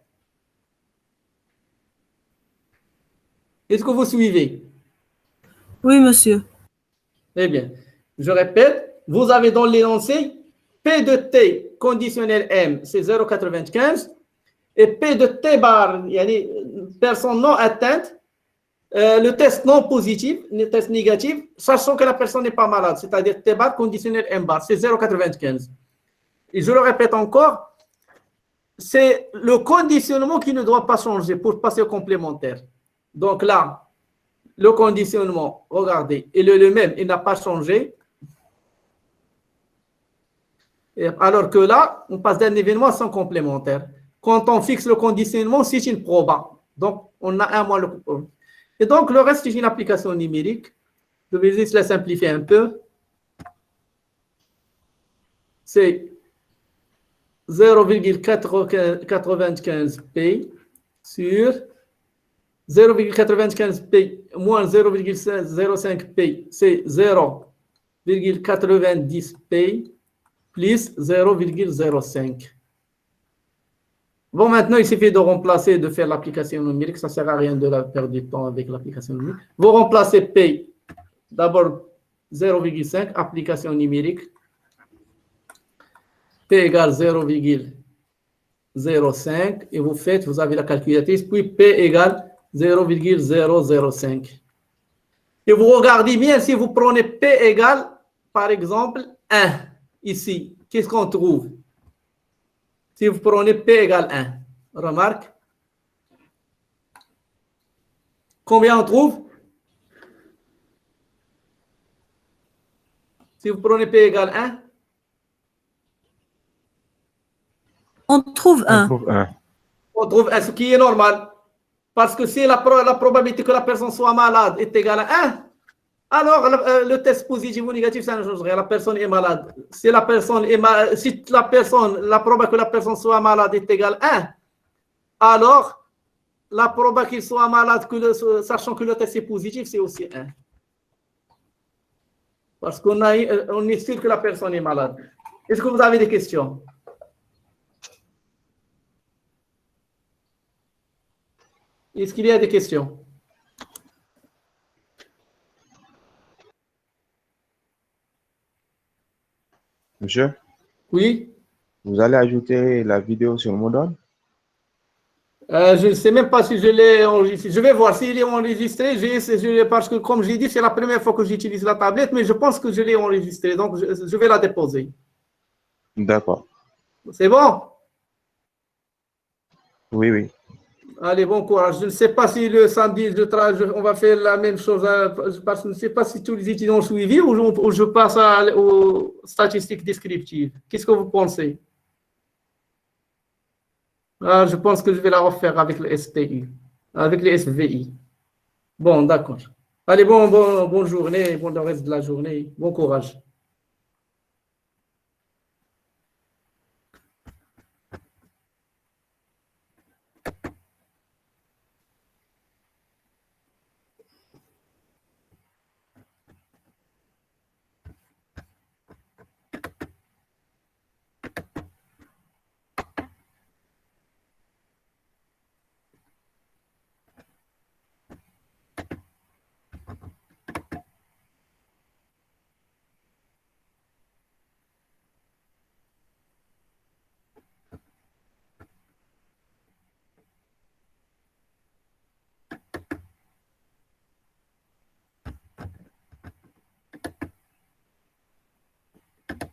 Est-ce que vous suivez? Oui, monsieur. Eh bien, je répète, vous avez dans l'énoncé P de T conditionnel M, c'est 0,95. Et P de T bar, il y a des personnes non atteintes, le test non positif, le test négatif, sachant que la personne n'est pas malade, c'est-à-dire T bar conditionnel M bar, c'est 0,95. Et je le répète encore, c'est le conditionnement qui ne doit pas changer pour passer au complémentaire. Donc là, le conditionnement, regardez, il est le même, il n'a pas changé. Et alors que là, on passe d'un événement sans complémentaire. Quand on fixe le conditionnement, c'est une proba. Donc, on a un moins le. Et donc, le reste, c'est une application numérique. Je vais juste la simplifier un peu. C'est 0,95P sur 0,95P moins 0,05P, c'est 0,90P plus 0,05. Bon, maintenant, il suffit de remplacer, de faire l'application numérique. Ça ne sert à rien de perdre du temps avec l'application numérique. Vous remplacez P, d'abord 0,5, application numérique. P égale 0,05 et vous avez la calculatrice, puis P égale 0,005. Et vous regardez bien, si vous prenez P égale, par exemple, 1, ici, qu'est-ce qu'on trouve? Si vous prenez P égale 1, remarque. Combien on trouve? Si vous prenez P égale 1, on trouve 1. On trouve 1, ce qui est normal. Parce que si la probabilité que la personne soit malade est égale à 1, alors le test positif ou négatif, ça ne change rien. La personne est malade. Si la probabilité que la personne soit malade est égale à 1, alors la probabilité qu'il soit malade, sachant que le test est positif, c'est aussi 1. Parce qu'on est sûr que la personne est malade. Est-ce que vous avez des questions? Est-ce qu'il y a des questions? Monsieur, Oui? vous allez ajouter la vidéo sur Moodle? Je ne sais même pas si je l'ai enregistré. Je vais voir s'il est enregistré. Parce que, comme j'ai dit, c'est la première fois que j'utilise la tablette, mais je pense que je l'ai enregistré. Donc, je vais la déposer. D'accord. C'est bon? Oui, oui. Allez, bon courage. Je ne sais pas si le samedi, on va faire la même chose. Parce que je ne sais pas si tous les étudiants ont suivi ou je passe aux statistiques descriptives. Qu'est-ce que vous pensez? Je pense que je vais la refaire avec le SPI, avec les SVI. Bon, d'accord. Allez, bonne journée, bon reste de la journée. Bon courage.